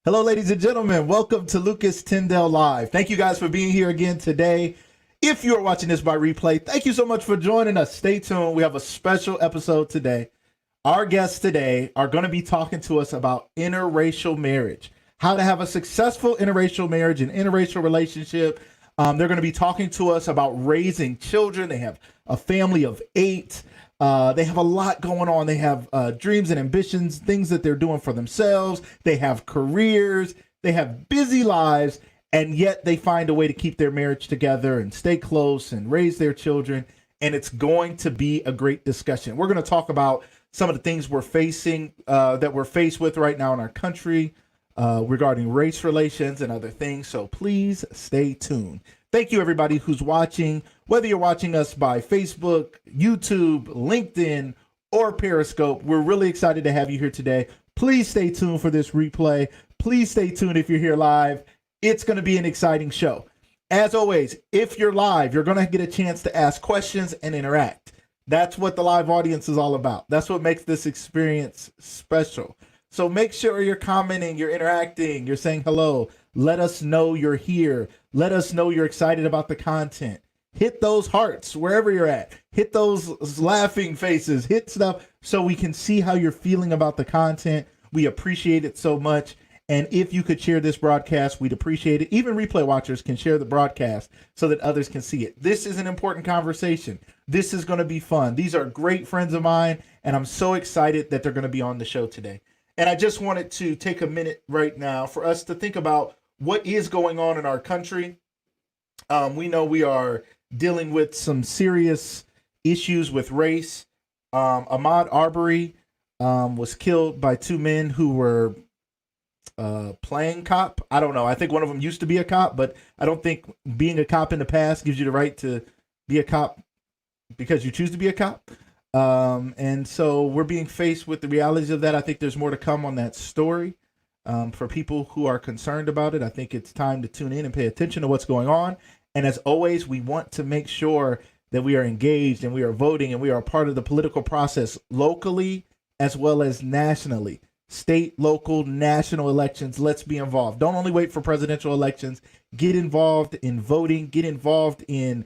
Hello, ladies and gentlemen. Welcome to Lucas Tyndale Live. Thank you guys for being here again today. If you are watching this by replay, thank you so much for joining us. Stay tuned. We have a special episode today. Our guests today are going to be talking to us about interracial marriage, how to have a successful interracial marriage and interracial relationship. They're going to be talking to us about raising children. They have a family of 8. They have a lot going on. They have dreams and ambitions, things that they're doing for themselves. They have careers. They have busy lives, and yet they find a way to keep their marriage together and stay close and raise their children. And it's going to be a great discussion. We're going to talk about some of the things we're facing, that we're faced with right now in our country, regarding race relations and other things. So please stay tuned. Thank you, everybody who's watching, whether you're watching us by Facebook, YouTube, LinkedIn, or Periscope. We're really excited to have you here today. Please stay tuned for this replay. Please stay tuned if you're here live. It's going to be an exciting show. As always, if you're live, you're going to get a chance to ask questions and interact. That's what the live audience is all about. That's what makes this experience special. So make sure you're commenting, you're interacting, you're saying hello. Let us know you're here. Let us know you're excited about the content. Hit those hearts wherever you're at. Hit those laughing faces. Hit stuff so we can see how you're feeling about the content. We appreciate it so much. And if you could share this broadcast, we'd appreciate it. Even replay watchers can share the broadcast so that others can see it. This is an important conversation. This is going to be fun. These are great friends of mine, and I'm so excited that they're going to be on the show today. And I just wanted to take a minute right now for us to think about what is going on in our country. We know we are dealing with some serious issues with race. Ahmaud Arbery was killed by 2 men who were playing cop. I don't know. I think one of them used to be a cop, but I don't think being a cop in the past gives you the right to be a cop because you choose to be a cop. And so we're being faced with the realities of that. I think there's more to come on that story. For people who are concerned about it, I think it's time to tune in and pay attention to what's going on. And as always, we want to make sure that we are engaged and we are voting and we are a part of the political process locally as well as nationally. State, local, national elections. Let's be involved. Don't only wait for presidential elections. Get involved in voting. Get involved in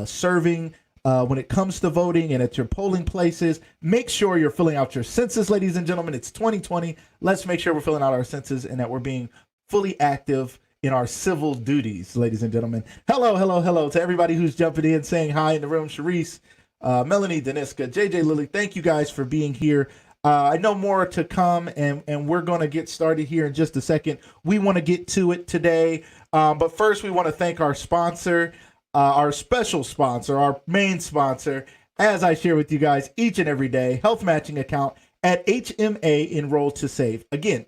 serving. When it comes to voting and at your polling places, make sure you're filling out your census, ladies and gentlemen. It's 2020. Let's make sure we're filling out our census and that we're being fully active in our civil duties, ladies and gentlemen. Hello, hello, hello to everybody who's jumping in, saying hi in the room. Sharice, Melanie, Deniska, JJ, Lily, thank you guys for being here. I know more to come, and we're going to get started here in just a second. We want to get to it today, but first we want to thank our sponsor. Our special sponsor, our main sponsor, as I share with you guys each and every day, health matching account at HMA Enroll to Save. Again,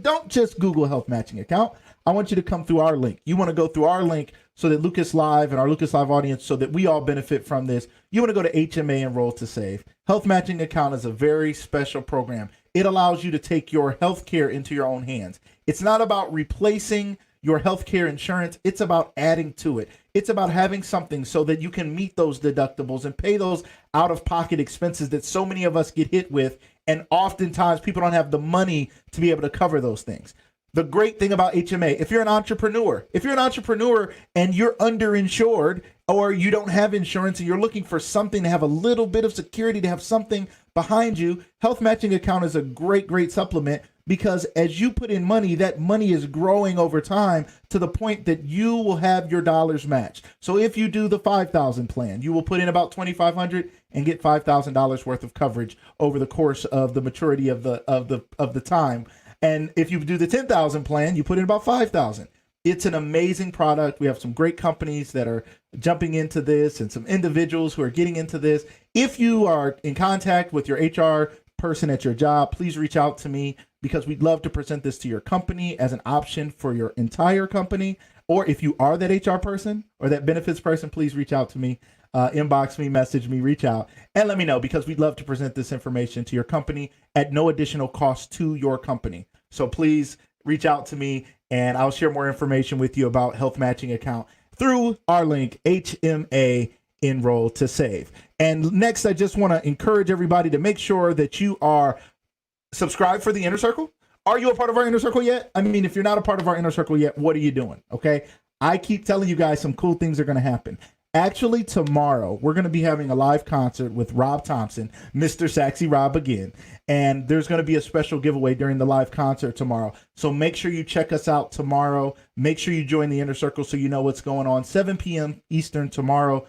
don't just Google health matching account. I want you to come through our link. You want to go through our link so that Lucas Live and our Lucas Live audience, so that we all benefit from this. You want to go to HMA Enroll to Save. Health matching account is a very special program. It allows you to take your health care into your own hands. It's not about replacing your healthcare insurance. It's about adding to it. It's about having something so that you can meet those deductibles and pay those out-of-pocket expenses that so many of us get hit with. And oftentimes people don't have the money to be able to cover those things. The great thing about HMA, if you're an entrepreneur and you're underinsured or you don't have insurance and you're looking for something to have a little bit of security, to have something behind you, health matching account is a great, great supplement. Because as you put in money, that money is growing over time to the point that you will have your dollars matched. So if you do the 5,000 plan, you will put in about 2,500 and get $5,000 worth of coverage over the course of the maturity of the time. And if you do the 10,000 plan, you put in about 5,000. It's an amazing product. We have some great companies that are jumping into this and some individuals who are getting into this. If you are in contact with your HR person at your job, please reach out to me, because we'd love to present this to your company as an option for your entire company. Or if you are that HR person or that benefits person, please reach out to me, inbox me, message me, reach out, and let me know, because we'd love to present this information to your company at no additional cost to your company. So please reach out to me and I'll share more information with you about health matching account through our link, HMA Enroll to Save. And next, I just want to encourage everybody to make sure that you are subscribed for the Inner Circle. are you a part of our inner circle yet? I mean, if you're not a part of our inner circle yet, what are you doing? Okay. I keep telling you guys some cool things are going to happen. Actually, tomorrow, we're going to be having a live concert with Rob Thompson, Mr. Saxy Rob again. And there's going to be a special giveaway during the live concert tomorrow. So make sure you check us out tomorrow. Make sure you join the inner circle so you know what's going on. 7 p.m. Eastern tomorrow.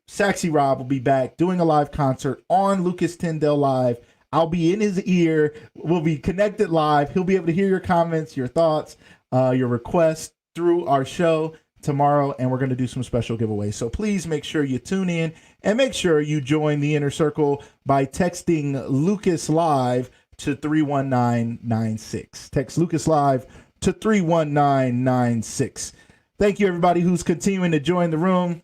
Saxy Rob will be back doing a live concert on Lucas Tyndale Live. I'll be in his ear. We'll be connected live. He'll be able to hear your comments, your thoughts, your requests through our show tomorrow, and we're going to do some special giveaways. So please make sure you tune in and make sure you join the inner circle by texting Lucas Live to 31996. Text Lucas Live to 31996. Thank you, everybody who's continuing to join the room.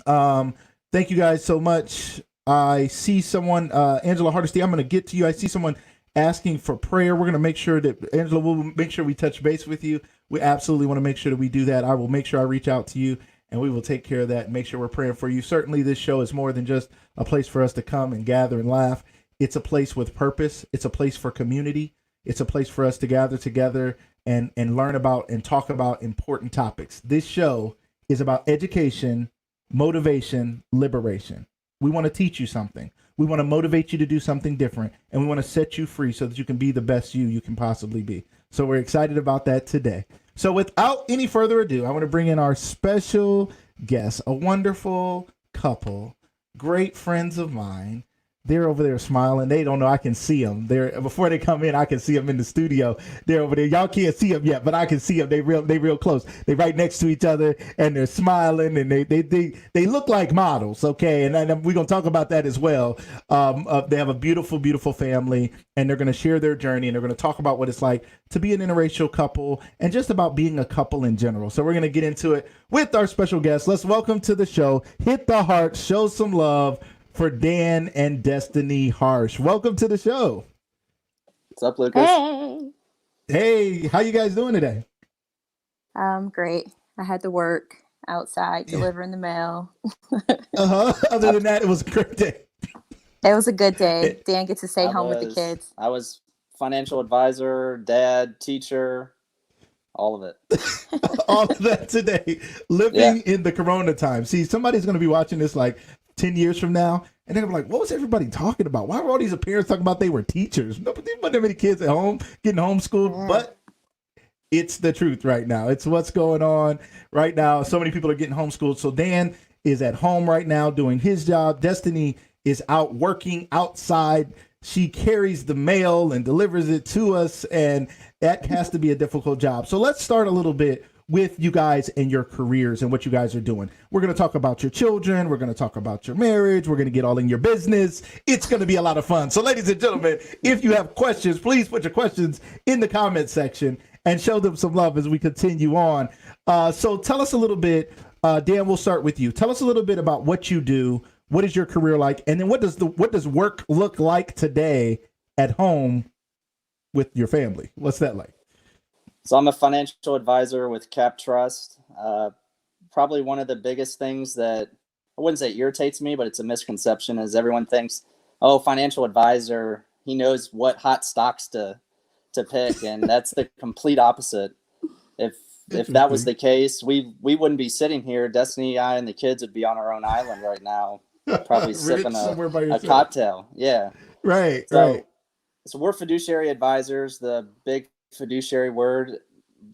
Thank you guys so much. I see someone, Angela Hardesty, I'm going to get to you. I see someone asking for prayer. We're going to make sure that, Angela, we'll make sure we touch base with you. We absolutely want to make sure that we do that. I will make sure I reach out to you, and we will take care of that and make sure we're praying for you. Certainly, this show is more than just a place for us to come and gather and laugh. It's a place with purpose. It's a place for community. It's a place for us to gather together and learn about and talk about important topics. This show is about education, motivation, liberation. We want to teach you something. We want to motivate you to do something different, and we want to set you free so that you can be the best you can possibly be. So we're excited about that today. So without any further ado, I want to bring in our special guest, a wonderful couple, great friends of mine. They're over there smiling. They don't know I can see them. Before they come in, I can see them in the studio. They're over there. Y'all can't see them yet, but I can see them. They real close. They right next to each other, and they're smiling, and they look like models. Okay, and we're gonna talk about that as well. They have a beautiful, beautiful family, and they're gonna share their journey, and they're gonna talk about what it's like to be an interracial couple, and just about being a couple in general. So we're gonna get into it with our special guests. Let's welcome to the show. Hit the heart. Show some love for Dan and Destanie Harsh. Welcome to the show. What's up, Lucas? Hey, how you guys doing today? Great. I had to work outside, delivering the mail. Other than that, it was a great day. It was a good day. Dan gets to stay home with the kids. I was financial advisor, dad, teacher, all of it. All of that today. Living in the Corona time. See, somebody's going to be watching this like 10 years from now, and they're gonna be like, what was everybody talking about? Why were all these parents talking about they were teachers? Nobody, wasn't that many kids at home getting homeschooled, but it's the truth right now. It's what's going on right now. So many people are getting homeschooled. So Dan is at home right now doing his job. Destanie is out working outside. She carries the mail and delivers it to us, and that has to be a difficult job. So let's start a little bit with you guys and your careers and what you guys are doing. We're going to talk about your children. We're going to talk about your marriage. We're going to get all in your business. It's going to be a lot of fun. So ladies and gentlemen, if you have questions, please put your questions in the comment section and show them some love as we continue on. So tell us a little bit, Dan, we'll start with you. Tell us a little bit about what you do. What is your career like? And then what does work look like today at home with your family? What's that like? So I'm a financial advisor with Cap Trust. Probably one of the biggest things that I wouldn't say irritates me, but it's a misconception is everyone thinks, oh, financial advisor, he knows what hot stocks to pick. And that's the complete opposite. If that was the case, we wouldn't be sitting here. Destanie, I, and the kids would be on our own island right now, probably sipping a cocktail. Yeah. Right. So we're fiduciary advisors. The big fiduciary word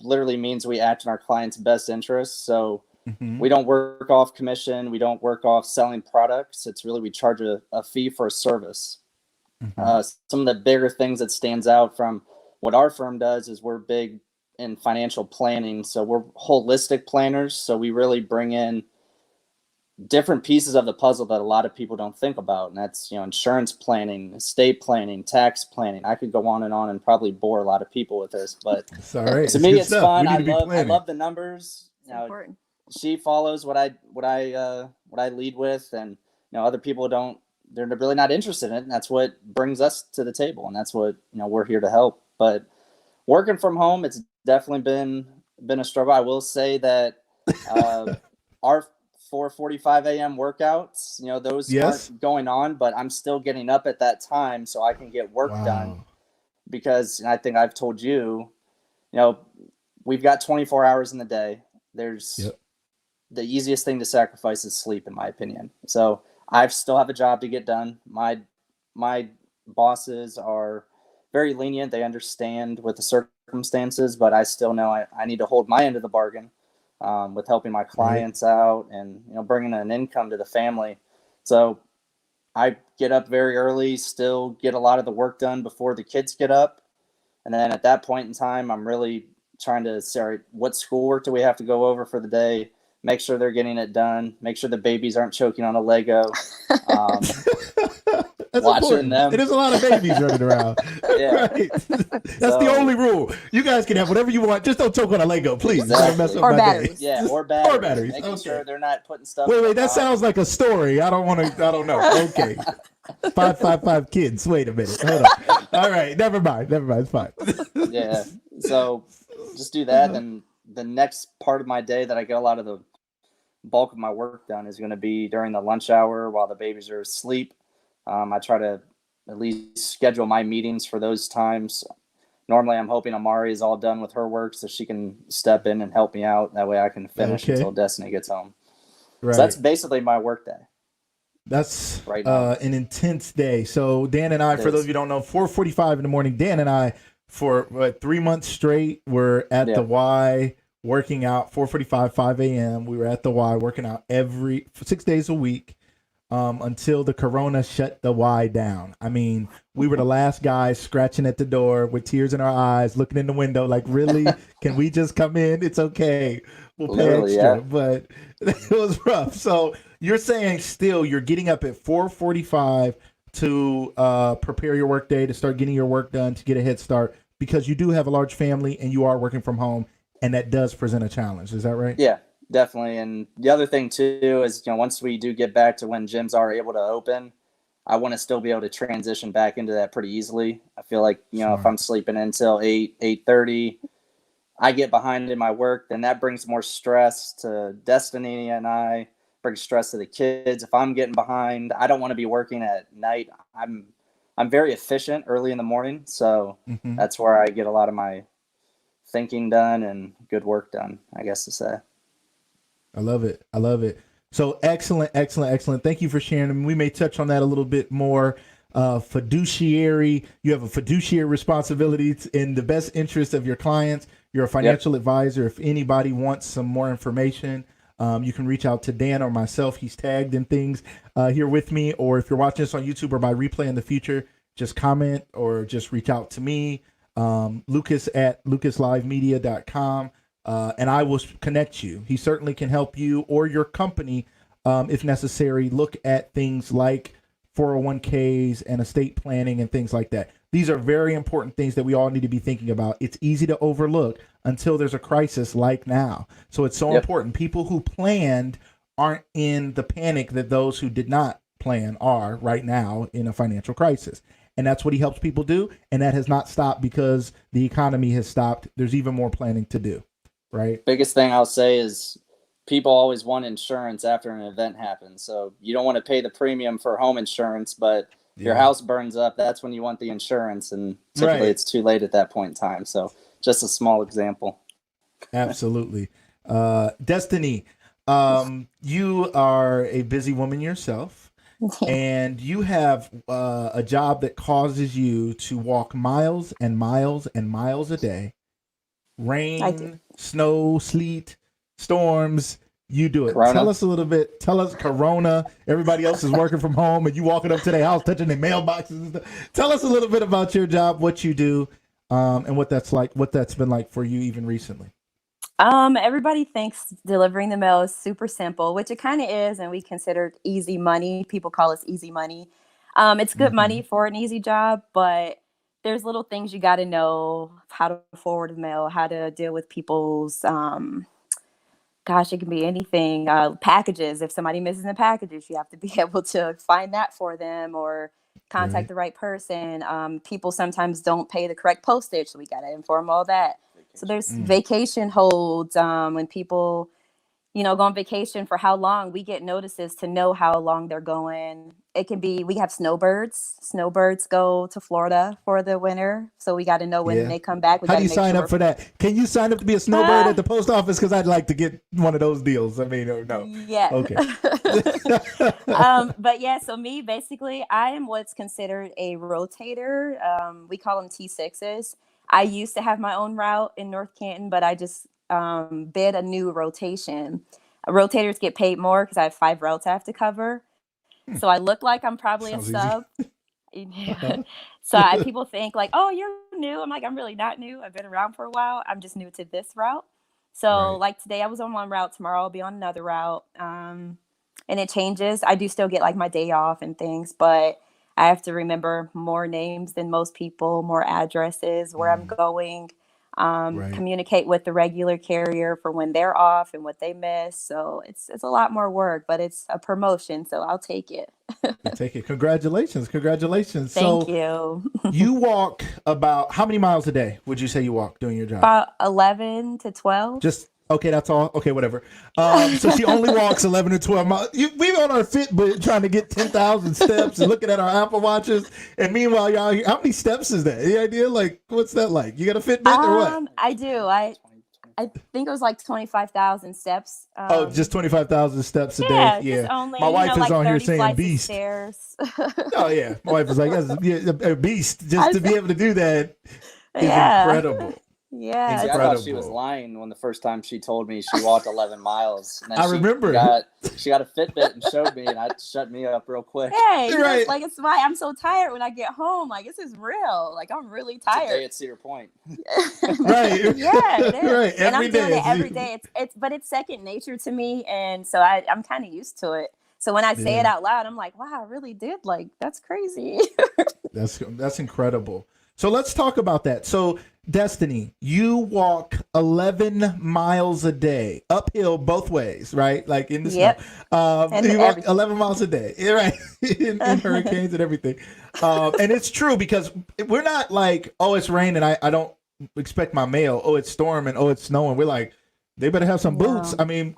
literally means we act in our client's best interest. So we don't work off commission. We don't work off selling products. It's really, we charge a fee for a service. Some of the bigger things that stands out from what our firm does is we're big in financial planning. So we're holistic planners. So we really bring in different pieces of the puzzle that a lot of people don't think about. And that's, insurance planning, estate planning, tax planning. I could go on and probably bore a lot of people with this, but to me, it's fun. I love the numbers. Important. She follows what I lead with, and other people don't, they're really not interested in it. And that's what brings us to the table. And that's what, we're here to help. But working from home, it's definitely been a struggle. I will say that, our 4:45 a.m. workouts, those aren't going on, but I'm still getting up at that time so I can get work done. because I think I've told you, we've got 24 hours in the day. There's the easiest thing to sacrifice is sleep, in my opinion. So I still have a job to get done. My bosses are very lenient. They understand with the circumstances, but I still know I need to hold my end of the bargain with helping my clients out and bringing an income to the family. So I get up very early, still get a lot of the work done before the kids get up. And then at that point in time, I'm really trying to say, what schoolwork do we have to go over for the day? Make sure they're getting it done. Make sure the babies aren't choking on a Lego. That's watching important. them. There's a lot of babies running around. Yeah. Right. That's the only rule. You guys can have whatever you want. Just don't choke on a Lego, please. Exactly. Don't mess up Or my batteries. day. Yeah, or batteries. Or batteries. Making Okay. sure they're not putting stuff. Wait, that sounds like a story. I don't know. Okay. 555 kids. Wait a minute. Hold on. All right. Never mind. It's fine. Yeah. So just do that. And the next part of my day that I get a lot of the bulk of my work done is going to be during the lunch hour while the babies are asleep. I try to at least schedule my meetings for those times. Normally, I'm hoping Amari is all done with her work so she can step in and help me out. That way I can finish until Destiny gets home. Right. So that's basically my work day. That's right now. An intense day. So Dan and I, for those of you who don't know, 4:45 in the morning, Dan and I, for 3 months straight, were at the Y working out, 4:45, 5 a.m. We were at the Y working out 6 days a week until the corona shut the Y down. I mean, we were the last guys scratching at the door with tears in our eyes, looking in the window like, really? Can we just come in? It's okay. We'll pay extra. Yeah. But it was rough. So you're saying still you're getting up at 4:45 to prepare your work day, to start getting your work done, to get a head start, because you do have a large family and you are working from home, and that does present a challenge. Is that right? Yeah, definitely. And the other thing too is, once we do get back to when gyms are able to open, I want to still be able to transition back into that pretty easily. I feel like, if I'm sleeping until 8:30, I get behind in my work, then that brings more stress to Destiny and I, brings stress to the kids. If I'm getting behind, I don't want to be working at night. I'm very efficient early in the morning, so that's where I get a lot of my thinking done and good work done, I guess to say. I love it. So excellent. Thank you for sharing. We may touch on that a little bit more. Fiduciary, you have a fiduciary responsibility in the best interest of your clients. You're a financial advisor. If anybody wants some more information, you can reach out to Dan or myself. He's tagged in things here with me. Or if you're watching this on YouTube or by replay in the future, just comment or just reach out to me, Lucas at lucaslivemedia.com, and I will connect you. He certainly can help you or your company, if necessary, look at things like 401ks and estate planning and things like that. These are very important things that we all need to be thinking about. It's easy to overlook until there's a crisis like now. So it's so important. People who planned aren't in the panic that those who did not plan are right now in a financial crisis. And that's what he helps people do. And that has not stopped because the economy has stopped. There's even more planning to do, right? Biggest thing I'll say is people always want insurance after an event happens. So you don't want to pay the premium for home insurance, but your house burns up, that's when you want the insurance. And typically it's too late at that point in time. So just a small example. Absolutely. Destiny, you are a busy woman yourself. And you have a job that causes you to walk miles and miles and miles a day. Rain, snow, sleet, storms. You do it. Corona. Tell us a little bit. Tell us Corona. Everybody else is working from home and you walking up to their house, touching their mailboxes and stuff. Tell us a little bit about your job, what you do, and what that's like, what that's been like for you even recently. Everybody thinks delivering the mail is super simple, which it kind of is, and we consider it easy money. People call us easy money. It's good money for an easy job, but there's little things you got to know: how to forward the mail, how to deal with people's, it can be anything. Packages. If somebody misses the packages, you have to be able to find that for them or contact the right person. People sometimes don't pay the correct postage, so we got to inform all that. So there's vacation holds when people, go on vacation for how long, we get notices to know how long they're going. It can be, we have snowbirds. Snowbirds go to Florida for the winter. So we got to know when Yeah. they come back. We How got do to you make sign sure up for that? Can you sign up to be a snowbird at the post office? Because I'd like to get one of those deals. I mean, or no. Yeah. Okay. But yeah, so me, basically, I am what's considered a rotator. We call them T6s. I used to have my own route in North Canton, but I just bid a new rotation. Rotators get paid more because I have 5 routes I have to cover. So I look like I'm probably Sounds a easy. sub. Yeah. So people think like, oh, you're new. I'm like, I'm really not new. I've been around for a while. I'm just new to this route. So Right. like today I was on one route. Tomorrow I'll be on another route. And it changes. I do still get like my day off and things, but I have to remember more names than most people, more addresses, where I'm going, Right. communicate with the regular carrier for when they're off and what they miss. So it's a lot more work, but it's a promotion, so I'll take it. You take it. Congratulations. Congratulations. Thank So you. you walk about how many miles a day would you say you walk doing your job? About 11 to 12. Just okay, that's all. Okay, whatever. So she only walks 11 to 12 miles. We on our Fitbit trying to get 10,000 steps and looking at our Apple Watches. And meanwhile, y'all, how many steps is that? Any idea? Like, what's that like? You got a Fitbit or what? I do. I think it was like 25,000 steps. Oh, just 25,000 steps a yeah, day. Yeah. just only, My wife is like on here 30 saying flights of beast. stairs. Oh, yeah. My wife is like, that's a beast. Just to be able to do that is Yeah. incredible. Yeah. See, it's- I thought she was Incredible. lying when the first time she told me she walked 11 miles. And then I she remember. She got a Fitbit and showed me, and that shut me up real quick. Hey, Right. like it's fine. I'm so tired when I get home. Like this is real. Like I'm really Today tired. at Cedar Point. Right. Yeah, it is. Right. And I'm Every doing day. it every day. But it's second nature to me, and so I'm kind of used to it. So when I say it Yeah. out loud, I'm like, wow, I really did. Like that's crazy. That's incredible. So let's talk about that. So Destiny, you walk 11 miles a day, uphill both ways, right? Like in the Yep. snow. And You walk everything. 11 miles a day, right? in hurricanes and everything. And it's true because we're not like, oh, it's raining. I don't expect my mail. Oh, it's storming. Oh, it's snowing. We're like, they better have some boots. No. I mean,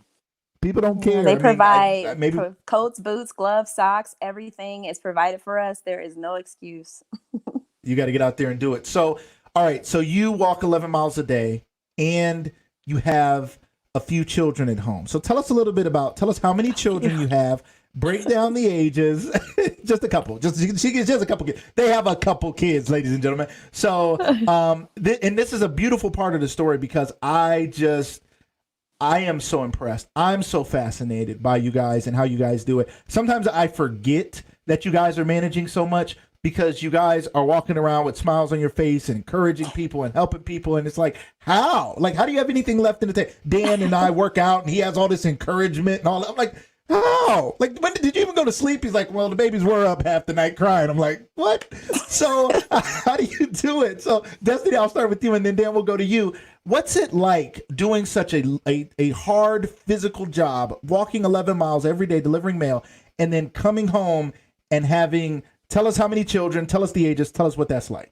people don't care. They I mean, provide maybe. coats, boots, gloves, socks, everything is provided for us. There is no excuse. You got to get out there and do it. So, all right. So you walk 11 miles a day and you have a few children at home. So tell us a little bit tell us how many children you have, break down the ages, just a couple, she gets just a couple kids. They have a couple kids, ladies and gentlemen. So, and this is a beautiful part of the story because I am so impressed. I'm so fascinated by you guys and how you guys do it. Sometimes I forget that you guys are managing so much because you guys are walking around with smiles on your face and encouraging people and helping people. And it's like, how? Like, how do you have anything left in the tank? Dan and I work out and he has all this encouragement and all that. I'm like, how? Like, when did you even go to sleep? He's like, well, the babies were up half the night crying. I'm like, what? So how do you do it? So Destiny, I'll start with you and then Dan will go to you. What's it like doing such a hard physical job, walking 11 miles every day, delivering mail, and then coming home and tell us how many children, tell us the ages, tell us what that's like.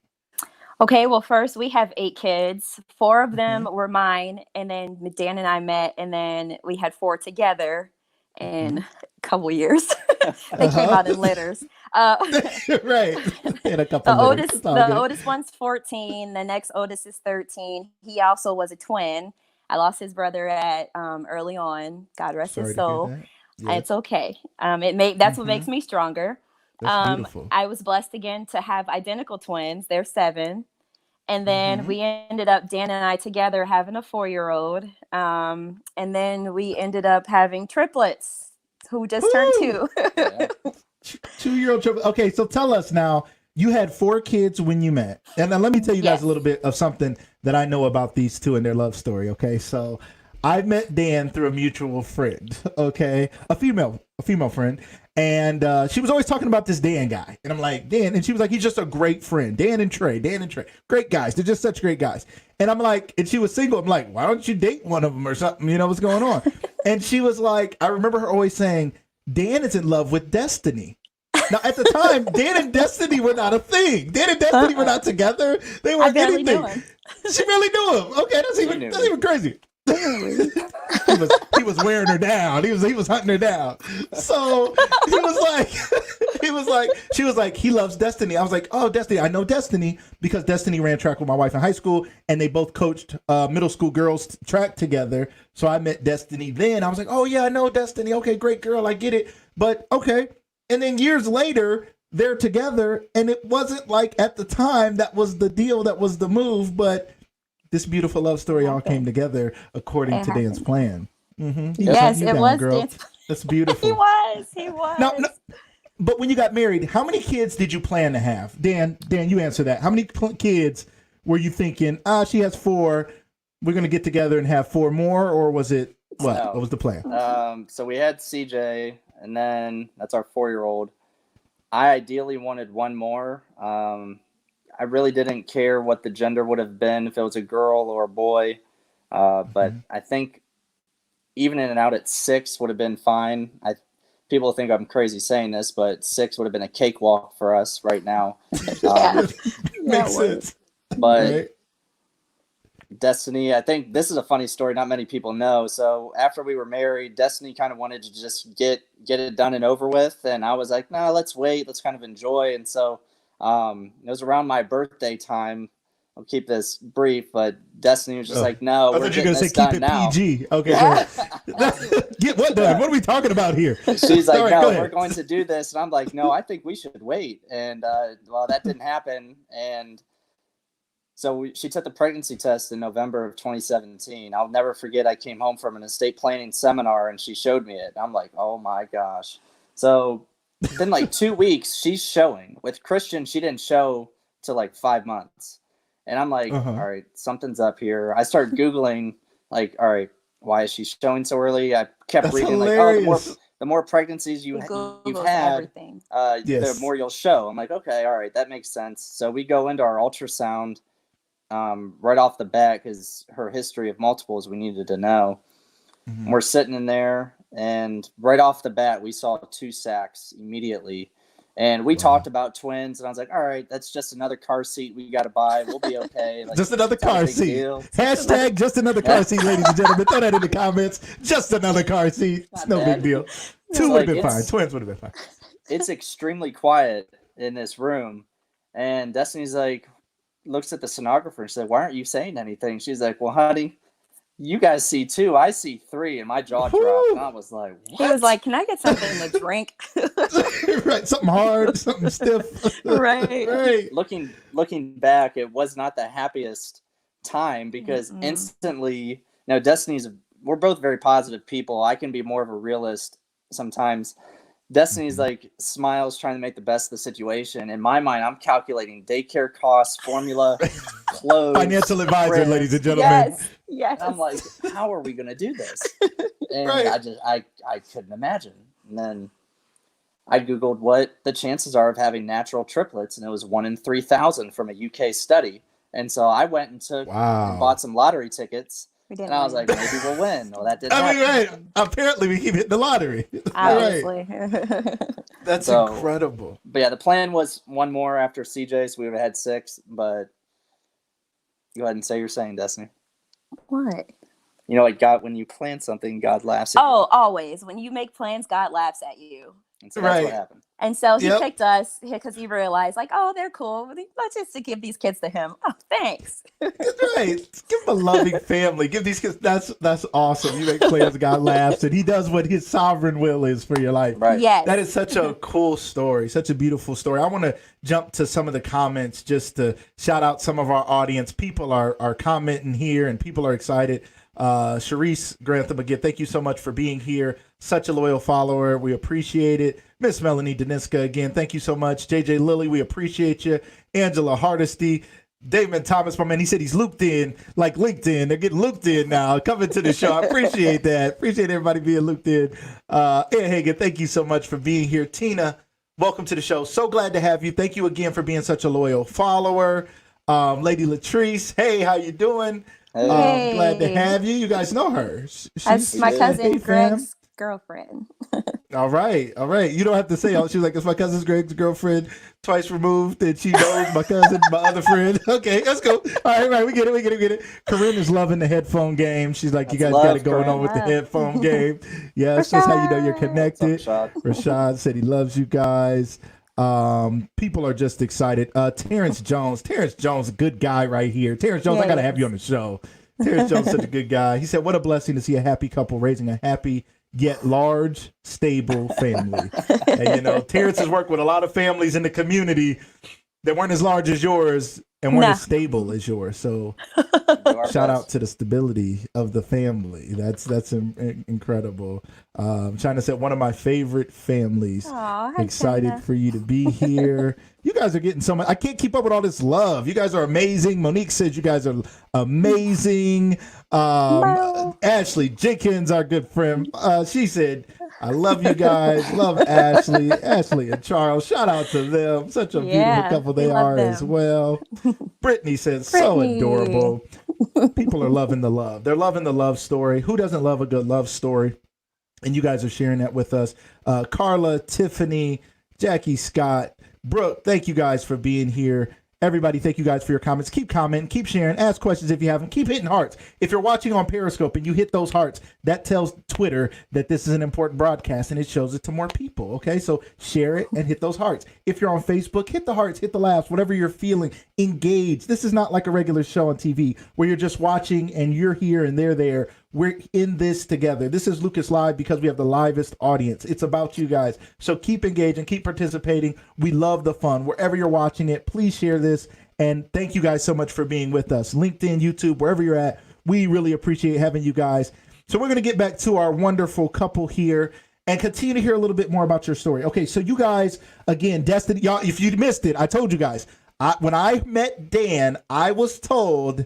Okay, well, first we have 8 kids. 4 of them were mine, and then Dan and I met, and then we had 4 together in a couple years. They came out in litters. Right. In a couple The minutes. It's all good. oldest one's 14. The next oldest is 13. He also was a twin. I lost his brother at early on. God rest Sorry his to hear soul. that. Yeah, It's okay. That's what makes me stronger. that's beautiful. I was blessed again to have identical twins. They're 7. And then we ended up, Dan and I together, having a 4-year-old. And then we ended up having triplets who just turned 2. Yeah. 2-year-old triple. Okay, so tell us now, you had 4 kids when you met. And now let me tell you guys Yes. a little bit of something that I know about these two and their love story, okay? So I met Dan through a mutual friend, okay? A female friend. And she was always talking about this Dan guy. And I'm like, Dan. And she was like, he's just a great friend. Dan and Trey. Great guys. They're just such great guys. And I'm like, and she was single. I'm like, why don't you date one of them or something? You know, what's going on? And she was like, I remember her always saying, Dan is in love with Destiny. Now, at the time, Dan and Destiny were not a thing. Dan and Destiny were not together. They I weren't barely anything. knew him. She really knew him. Okay, that's even crazy. Literally. he was wearing her down. He was hunting her down. So she was like, he loves Destiny. I was like, oh, Destiny. I know Destiny because Destiny ran track with my wife in high school, and they both coached middle school girls track together. So I met Destiny then. I was like, oh yeah, I know Destiny. Okay, great girl. I get it. But okay. And then years later, they're together, and it wasn't like at the time that was the deal, that was the move, but this beautiful love story all came together according to Dan's plan. Mm-hmm. Yes, it was Dan's plan. That's beautiful. He was. Now, but when you got married, how many kids did you plan to have? Dan, you answer that. How many kids were you thinking, she has 4, we're going to get together and have 4 more, or was it, what? No. What was the plan? So we had CJ, and then that's our 4-year-old. I ideally wanted 1 more. I really didn't care what the gender would have been, if it was a girl or a boy. But I think even in and out at 6 would have been fine. People think I'm crazy saying this, but 6 would have been a cakewalk for us right now. Makes sense. But right. Destiny, I think this is a funny story not many people know. So after we were married, Destiny kind of wanted to just get it done and over with. And I was like, no, let's wait. Let's kind of enjoy. And so it was around my birthday time. I'll keep this brief, but Destiny was just like, no, we're getting this done now. PG. Okay, get what done? What are we talking about here? She's like, no, we're going to do this. And I'm like, no, I think we should wait. And well, that didn't happen. And so she took the pregnancy test in November of 2017. I'll never forget, I came home from an estate planning seminar and she showed me it. I'm like, oh my gosh. So within like 2 weeks, she's showing. With Christian, she didn't show till like 5 months. And I'm like, all right, something's up here. I started Googling, like, all right, why is she showing so early? I kept reading, hilarious. Like, oh, the more pregnancies you've had, the more you'll show. I'm like, okay, all right, that makes sense. So we go into our ultrasound right off the bat because her history of multiples we needed to know. We're sitting in there, and right off the bat, we saw 2 sacs immediately. And we talked about twins, and I was like, all right, that's just another car seat we got to buy. We'll be okay. Like, just another car seat. Hashtag just another car seat, ladies and gentlemen. Throw that in the comments. Just another car seat. It's no big deal. 2 would have been fine. Twins would have been fine. It's extremely quiet in this room. And Destiny's like, looks at the sonographer and said, why aren't you saying anything? She's like, well, honey, you guys see 2, I see 3, and my jaw dropped. And I was like, what? He was like, can I get something to drink? Right, something hard, something stiff. Right. Looking back, it was not the happiest time because instantly, now we're both very positive people. I can be more of a realist sometimes. Destiny's like smiles, trying to make the best of the situation. In my mind, I'm calculating daycare costs, formula, clothes. Financial advisor, ladies and gentlemen. Yes. I'm like, how are we going to do this? And I couldn't imagine. And then I Googled what the chances are of having natural triplets, and it was 1 in 3,000 from a UK study. And so I went and and bought some lottery tickets. And I was like, maybe we'll win. Well, that didn't happen. Right. Apparently, we keep hitting the lottery. Obviously. That's incredible. But yeah, the plan was 1 more after CJ, so we would have had 6. But go ahead and say you're saying, Destiny. What? You know, when you plan something, God laughs at you. Oh, always. When you make plans, God laughs at you. And so that's what happened. And so he picked us because he realized, like, oh, they're cool. Let's just give these kids to him. Oh, thanks. Right. Give him a loving family. Give these kids. That's awesome. You make plans, God laughs, and he does what his sovereign will is for your life. Right. Yes. That is such a cool story. Such a beautiful story. I want to jump to some of the comments just to shout out some of our audience. People are commenting here, and people are excited. Sharice Grantham, again, thank you so much for being here. Such a loyal follower. We appreciate it. Miss Melanie Deniska, again, thank you so much. JJ Lilly, we appreciate you. Angela Hardesty. Damon Thomas, my man, he said he's looped in like LinkedIn. They're getting looped in now, coming to the show. I appreciate that. Appreciate everybody being looped in. Ed Hagen, thank you so much for being here. Tina, welcome to the show. So glad to have you. Thank you again for being such a loyal follower. Lady Latrice, hey, how you doing? Hey. Glad to have you. You guys know her. That's my cousin Greg's girlfriend. All right. You don't have to say. She was like, it's my cousin's Greg's girlfriend, twice removed, and she knows my cousin, my other friend. Okay, let's go. All right, we get it. Corinne is loving the headphone game. She's like, you guys got it going on with the headphone game. Yes, that's how you know you're connected. Rashad said he loves you guys. People are just excited. Terrence Jones, a good guy right here. Terrence Jones, I gotta have you on the show. Terrence Jones, such a good guy. He said, what a blessing to see a happy couple raising a happy yet large, stable family. And Terrence has worked with a lot of families in the community that weren't as large as yours and weren't as stable as yours. So shout out to the stability of the family. That's incredible. China said, one of my favorite families. Aww, excited China. for you to be here. You guys are getting so much. I can't keep up with all this love. You guys are amazing. Monique says you guys are amazing. Ashley Jenkins, our good friend, she said, I love you guys. Love Ashley and Charles. Shout out to them. Such a beautiful couple they are as well. Brittany says, so adorable. People are loving the love. They're loving the love story. Who doesn't love a good love story? And you guys are sharing that with us. Carla, Tiffany, Jackie, Scott, Brooke, thank you guys for being here. Everybody, thank you guys for your comments. Keep commenting, keep sharing, ask questions if you have them. Keep hitting hearts. If you're watching on Periscope and you hit those hearts, that tells Twitter that this is an important broadcast and it shows it to more people, okay? So share it and hit those hearts. If you're on Facebook, hit the hearts, hit the laughs, whatever you're feeling, engage. This is not like a regular show on TV where you're just watching and you're here and they're there. We're in this together. This is Lucas Live because we have the livest audience. It's about you guys. So keep engaging, keep participating. We love the fun. Wherever you're watching it, please share this. And thank you guys so much for being with us. LinkedIn, YouTube, wherever you're at, we really appreciate having you guys. So we're going to get back to our wonderful couple here and continue to hear a little bit more about your story. Okay, so you guys, again, Destiny, y'all, if you missed it, I told you guys, when I met Dan, I was told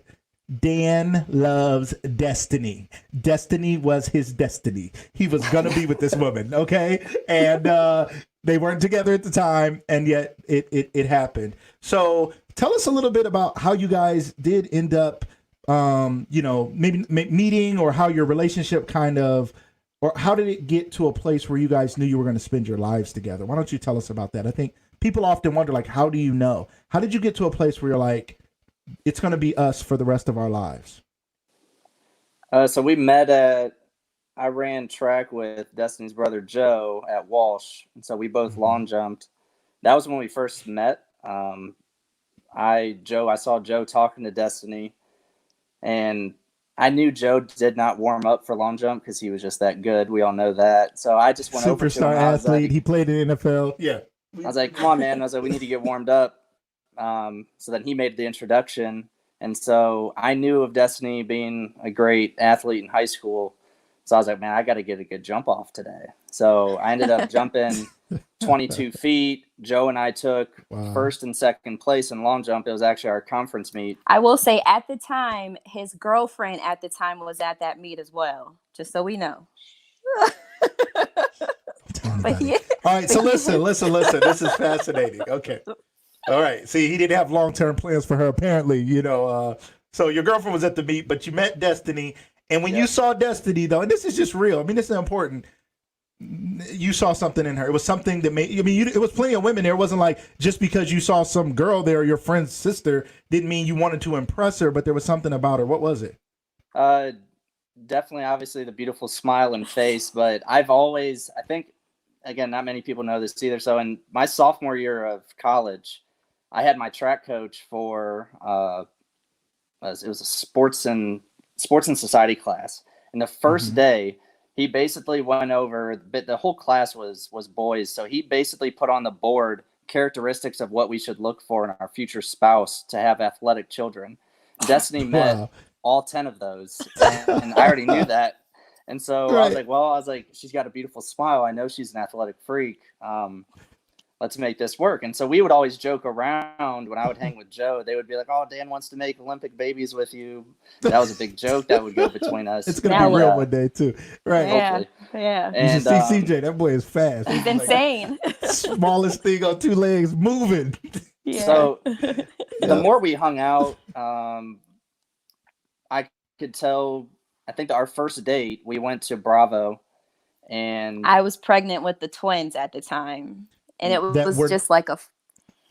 Dan loves Destiny. Destiny was his destiny. He was going to be with this woman, okay? And they weren't together at the time, and yet it happened. So tell us a little bit about how you guys did end up, maybe meeting, or how your relationship kind of, or how did it get to a place where you guys knew you were going to spend your lives together? Why don't you tell us about that? I think people often wonder, like, how do you know? How did you get to a place where you're like, it's going to be us for the rest of our lives? So we met I ran track with Destiny's brother Joe at Walsh, and so we both long jumped. That was when we first met. I saw Joe talking to Destiny, and I knew Joe did not warm up for long jump because he was just that good. We all know that. So I just went over to him. Superstar athlete. He played in the NFL. Yeah. I was like, come on, man. I was like, we need to get warmed up. So then he made the introduction. And so I knew of Destiny being a great athlete in high school. So I was like, man, I got to get a good jump off today. So I ended up jumping 22 feet. Joe and I took first and second place in long jump. It was actually our conference meet. I will say at the time, his girlfriend at the time was at that meet as well, just so we know. All right, so listen. This is fascinating. Okay. All right. See, he didn't have long-term plans for her, apparently, So your girlfriend was at the meet, but you met Destiny. And when you saw Destiny, though, and this is just real, I mean, this is important, you saw something in her. It was something that made, it was plenty of women there. It wasn't like just because you saw some girl there, your friend's sister, didn't mean you wanted to impress her, but there was something about her. What was it? Definitely, obviously, the beautiful smile and face. But I've always, I think, again, not many people know this either. So in my sophomore year of college, I had my track coach for, it was a sports and society class. And the first day, he basically went over, but the whole class was boys. So he basically put on the board characteristics of what we should look for in our future spouse to have athletic children. Destiny met all 10 of those. And I already knew that. And so I was like, she's got a beautiful smile. I know she's an athletic freak. Let's make this work. And so we would always joke around when I would hang with Joe. They would be like, oh, Dan wants to make Olympic babies with you. That was a big joke that would go between us. It's going to be real one day, too. Right. Yeah. Yeah. And you should see CJ. That boy is fast. He's insane. Smallest thing on two legs moving. Yeah. So the more we hung out, I could tell, I think our first date, we went to Bravo. And I was pregnant with the twins at the time, and it was just like a.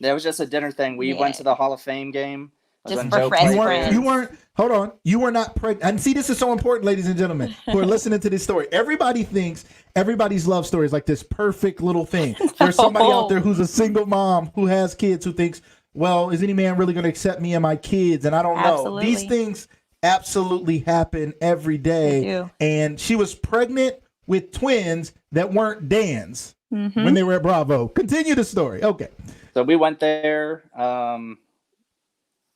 That was just a dinner thing. We went to the Hall of Fame game. Just for fresh friends. You weren't. Hold on. You were not pregnant. And see, this is so important, ladies and gentlemen, who are listening to this story. Everybody thinks everybody's love story is like this perfect little thing. There's somebody out there who's a single mom who has kids who thinks, well, is any man really going to accept me and my kids? And I don't know. These things absolutely happen every day. And she was pregnant with twins that weren't Dan's when they were at Bravo. Continue the story. Okay. So we went there,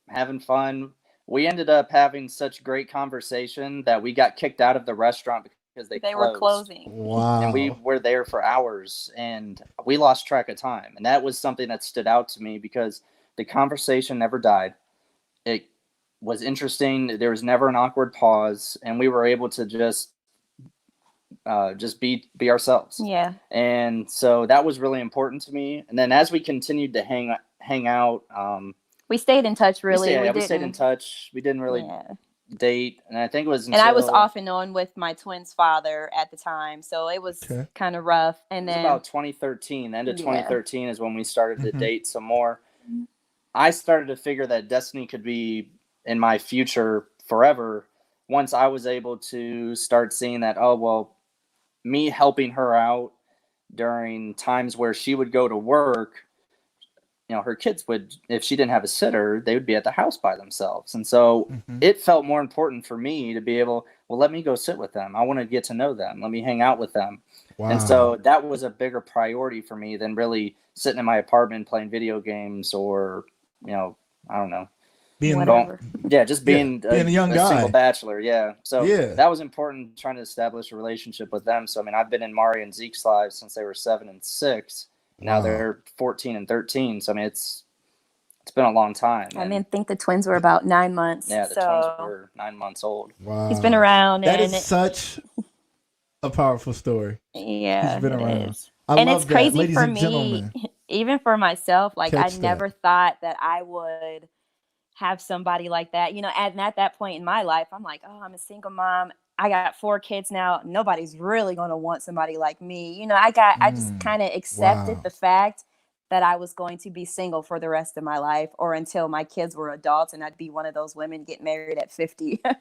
having fun. We ended up having such great conversation that we got kicked out of the restaurant because they were closing. Wow. And we were there for hours, and we lost track of time. And that was something that stood out to me because the conversation never died. It was interesting. There was never an awkward pause, and we were able to just be ourselves. Yeah. And so that was really important to me. And then as we continued to hang out, we stayed in touch. Really, we stayed in touch. We didn't really date, and I think it was. And I was off and on with my twins' father at the time, so it was kind of rough. And then about 2013, the end of 2013 is when we started to date some more. I started to figure that Destiny could be in my future forever once I was able to start seeing that, oh, well, me helping her out during times where she would go to work, you know, her kids would, if she didn't have a sitter, they would be at the house by themselves. And so it felt more important for me to be able, well, let me go sit with them. I want to get to know them. Let me hang out with them. Wow. And so that was a bigger priority for me than really sitting in my apartment playing video games or, you know, I don't know. Being just being a young guy, single bachelor. Yeah. So that was important, trying to establish a relationship with them. So, I mean, I've been in Mari and Zeke's lives since they were 7 and 6. Now they're 14 and 13. So, I mean, it's been a long time. I mean, I think the twins were about 9 months. Yeah, the twins were 9 months old. Wow. He's been around. That is such a powerful story. Yeah, he's been around. And it's crazy for me, even for myself. Like, I never thought that I would have somebody like that. You know, at that point in my life, I'm like, oh, I'm a single mom. I got 4 kids now. Nobody's really going to want somebody like me. You know, I just kind of accepted the fact that I was going to be single for the rest of my life, or until my kids were adults, and I'd be one of those women get married at 50. And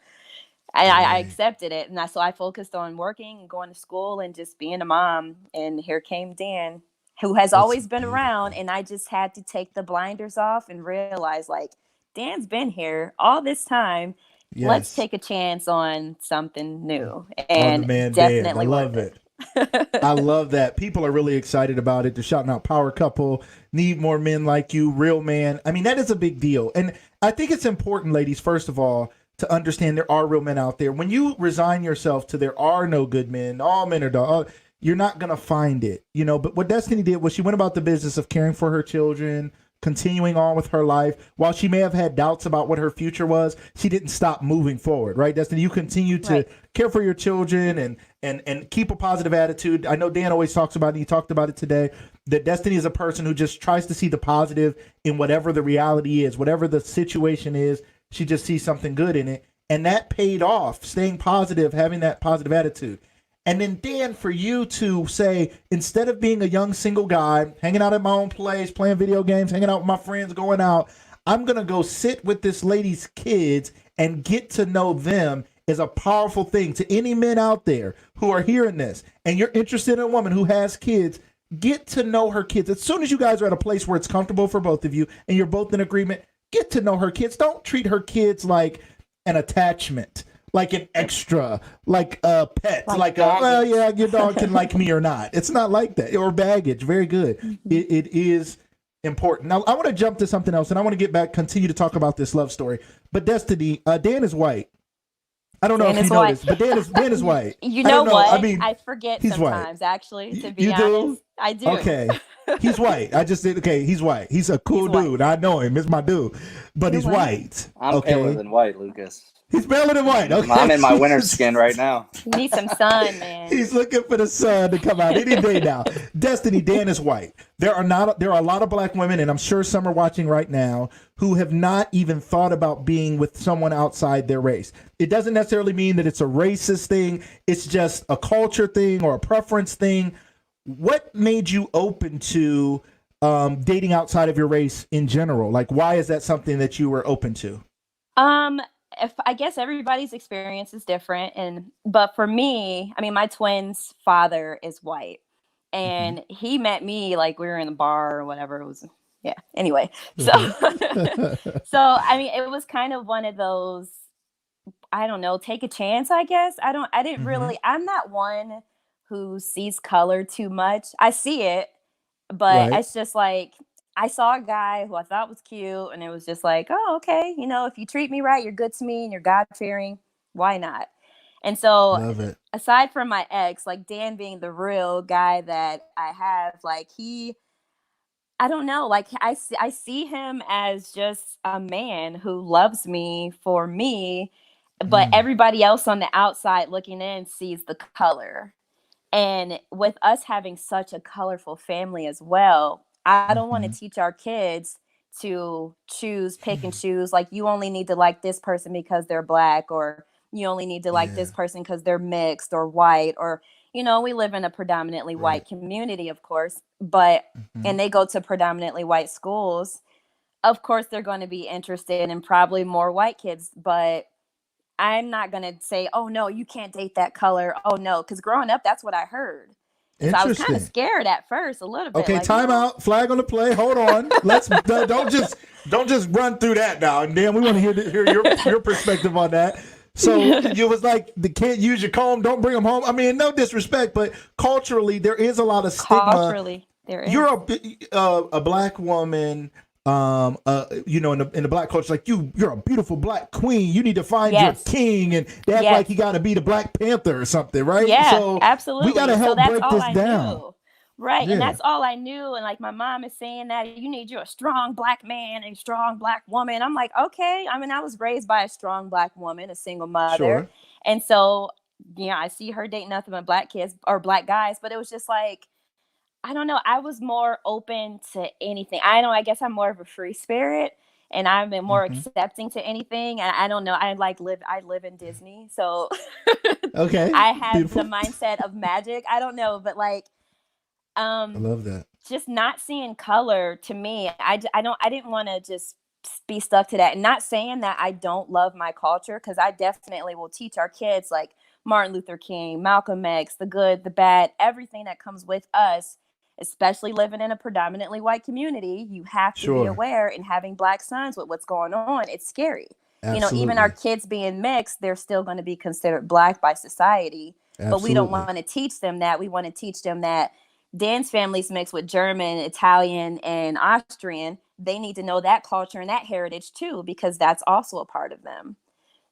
I accepted it. And so I focused on working and going to school and just being a mom. And here came Dan, who has always been around. And I just had to take the blinders off and realize, like, Dan's been here all this time. Yes. Let's take a chance on something new. And definitely I love it. I love that. People are really excited about it. They're shouting out power couple, need more men like you, real man. I mean, that is a big deal. And I think it's important, ladies, first of all, to understand there are real men out there. When you resign yourself to there are no good men, all men are dogs, you're not going to find it, you know. But what Destiny did was she went about the business of caring for her children, continuing on with her life. While she may have had doubts about what her future was, she didn't stop moving forward, right, Destiny? You continue to care for your children and keep a positive attitude. I know Dan always talks about it. He talked about it today, that Destiny is a person who just tries to see the positive in whatever the reality is, whatever the situation is. She just sees something good in it. And that paid off, staying positive, having that positive attitude. And then, Dan, for you to say, instead of being a young single guy, hanging out at my own place, playing video games, hanging out with my friends, going out, I'm going to go sit with this lady's kids and get to know them is a powerful thing. To any men out there who are hearing this and you're interested in a woman who has kids, get to know her kids. As soon as you guys are at a place where it's comfortable for both of you and you're both in agreement, get to know her kids. Don't treat her kids like an attachment, like an extra, like a pet, like well, yeah, your dog can like me or not. It's not like that. Or baggage. Very good. It is important. Now, I want to jump to something else, and I want to get back, continue to talk about this love story. But Destiny, Dan is white. I don't know if you know this, but Dan is white. You know what? I mean, I forget sometimes, actually, to be honest. I do. Okay. He's white. I just said, okay, he's white. He's a cool dude. I know him. It's my dude. But he's white. I'm paler than white, Lucas. He's paler than white. Okay. I'm in my winter skin right now. You need some sun, man. He's looking for the sun to come out any day now. Destiny, Dan is white. There are a lot of black women, and I'm sure some are watching right now, who have not even thought about being with someone outside their race. It doesn't necessarily mean that it's a racist thing. It's just a culture thing or a preference thing. What made you open to dating outside of your race in general? Like, why is that something that you were open to? If I guess everybody's experience is different, but for me, I mean, my twin's father is white, and he met me like we were in the bar or whatever it was. Yeah. Anyway, so so I mean, it was kind of one of those, I don't know, take a chance, I guess. I didn't really. I'm not one who sees color too much. I see it, but it's just like, I saw a guy who I thought was cute, and it was just like, oh, okay, you know, if you treat me right, you're good to me and you're God-fearing, why not? And so aside from my ex, like Dan being the real guy that I have, like I don't know, like I see him as just a man who loves me for me, but everybody else on the outside looking in sees the color. And with us having such a colorful family as well, I don't want to teach our kids to pick and choose. Like, you only need to like this person because they're black, or you only need to like this person because they're mixed or white, or, you know, we live in a predominantly white community, of course, but, and they go to predominantly white schools. Of course, they're going to be interested in probably more white kids, but I'm not going to say, oh no, you can't date that color. Oh no. Cause growing up, that's what I heard. So I was kind of scared at first, a little bit. Okay, like, time out. Flag on the play. Hold on. Let's don't just run through that now. And then we want to hear your perspective on that. So it was like, the kid, use your comb, don't bring them home. I mean, no disrespect, but culturally there is a lot of stigma. Culturally, there is. You're a black woman. You know, in the black culture, like you're a beautiful black queen. You need to find your king, and they act like you got to be the Black Panther or something, right? Yeah, so absolutely. We got to help break this down, right? Yeah. And that's all I knew. And like my mom is saying that you need a strong black man and a strong black woman. I'm like, okay. I mean, I was raised by a strong black woman, a single mother, and so I see her dating nothing but black kids or black guys. But it was just like, I don't know. I was more open to anything. I guess I'm more of a free spirit, and I'm more accepting to anything. And I don't know. I live in Disney, so I have the mindset of magic. I don't know, but like, I love that. Just not seeing color to me. I didn't want to just be stuck to that. And not saying that I don't love my culture, because I definitely will teach our kids like Martin Luther King, Malcolm X, the good, the bad, everything that comes with us. Especially living in a predominantly white community, you have to be aware, and having black sons with what's going on, it's scary. Absolutely. You know, even our kids being mixed, they're still going to be considered black by society. Absolutely. But we don't want to teach them that. We want to teach them that Dan's family's mixed with German, Italian, and Austrian. They need to know that culture and that heritage too, because that's also a part of them.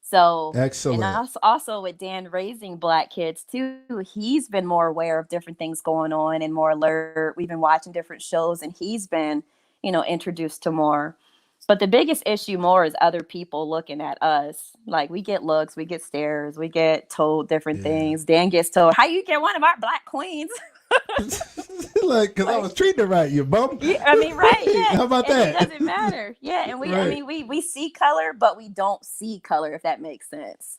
So excellent. And also with Dan raising black kids too, he's been more aware of different things going on and more alert. We've been watching different shows, and he's been, introduced to more. But the biggest issue more is other people looking at us. Like, we get looks, we get stares, we get told different things. Dan gets told, how you get one of our black queens? Because I was treating her right, you bum. Yeah, I mean, right? Yeah. How about that? It doesn't matter. Yeah, and we see color, but we don't see color, if that makes sense.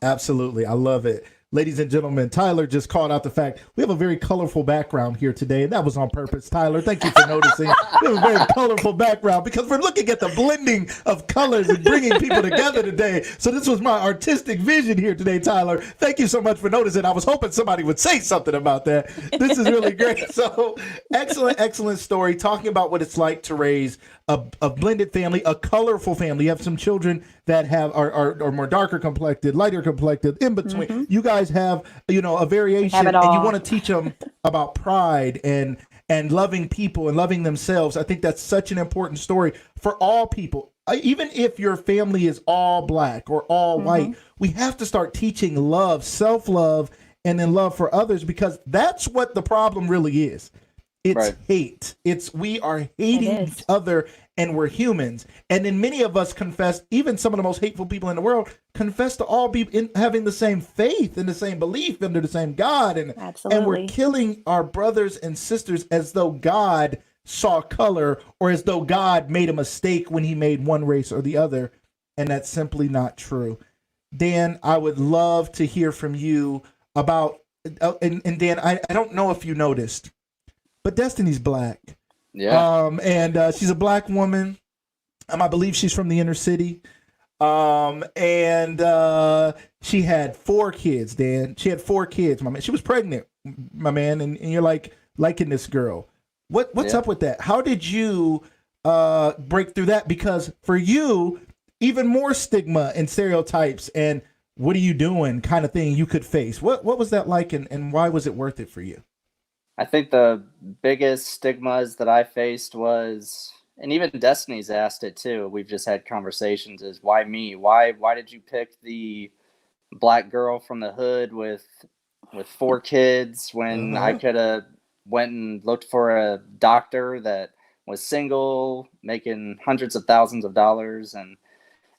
Absolutely, I love it. Ladies and gentlemen, Tyler just called out the fact we have a very colorful background here today, and that was on purpose, Tyler. Thank you for noticing. We have a very colorful background because we're looking at the blending of colors and bringing people together today. So this was my artistic vision here today, Tyler. Thank you so much for noticing. I was hoping somebody would say something about that. This is really great. So excellent story, talking about what it's like to raise a blended family, a colorful family. You have some children that are more darker complected, lighter complected, in between. You guys have, a variation, and you want to teach them about pride and loving people and loving themselves. I think that's such an important story for all people. Even if your family is all black or all white, we have to start teaching love, self-love, and then love for others, because that's what the problem really is. It's Right. hate. We are It hating each is. other, and we're humans. And then many of us confess, even some of the most hateful people in the world, confess to all be having the same faith and the same belief under the same God. And we're Absolutely. killing our brothers and sisters as though God saw color or as though God made a mistake when he made one race or the other. And that's simply not true. Dan, I would love to hear from you about, and Dan, I don't know if you noticed, but Destiny's black. Yeah. And she's a black woman. I believe she's from the inner city. And she had 4 kids, Dan. She had 4 kids, my man. She was pregnant, my man. And you're like liking this girl. What's Yeah. up with that? How did you break through that? Because for you, even more stigma and stereotypes and what are you doing kind of thing you could face. What was that like, and why was it worth it for you? I think the biggest stigmas that I faced was, and even Destiny's asked it too. We've just had conversations. Is why me? Why did you pick the black girl from the hood with 4 kids when I Uh-huh. could have went and looked for a doctor that was single, making hundreds of thousands of dollars, and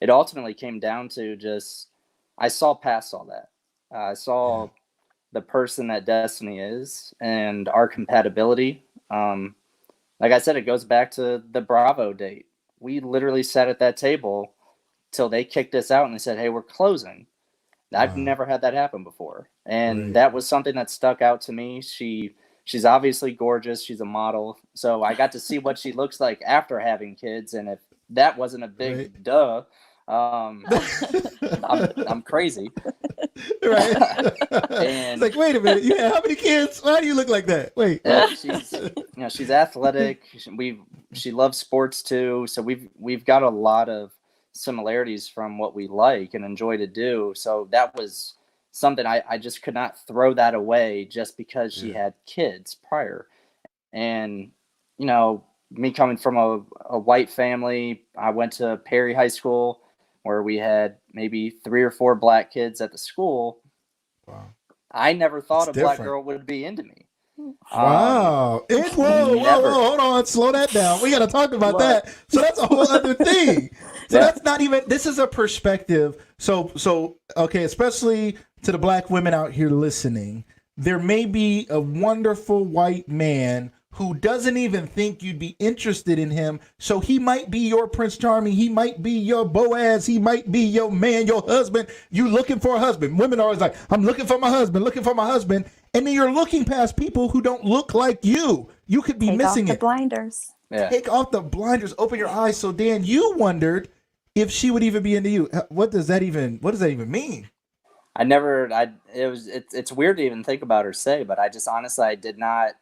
it ultimately came down to just I saw past all that. I Yeah. saw the person that Destiny is and our compatibility. Like I said, it goes back to the Bravo date. We literally sat at that table till they kicked us out and they said, "Hey, we're closing." I've Wow. never had that happen before, and Right. that was something that stuck out to me. She's obviously gorgeous. She's a model, so I got to see what she looks like after having kids, and if that wasn't a Right. big duh, I'm crazy. Right. It's And like, wait a minute. You had how many kids? Why do you look like that? Wait. she's athletic. She loves sports too, so we've got a lot of similarities from what we like and enjoy to do. So that was something I just could not throw that away just because she Yeah. had kids prior. And me coming from a white family, I went to Perry High School where we had maybe 3 or 4 black kids at the school. Wow. I never It's thought a black different. girl would be into me. Um, Wow. Whoa, Never. hold on. Slow that down. We got to talk about What? that. So that's a whole other thing. So Yeah. that's not even, this is a perspective. So, okay, especially to the black women out here listening, there may be a wonderful white man who doesn't even think you'd be interested in him. So he might be your Prince Charming. He might be your Boaz. He might be your man, your husband. You looking for a husband. Women are always like, I'm looking for my husband, looking for my husband. And then you're looking past people who don't look like you. You could be Take off missing the it. blinders. Yeah. Take off the blinders, open your eyes. So Dan, you wondered if she would even be into you. What does that even mean? It's weird to even think about or say, but I just honestly, I did not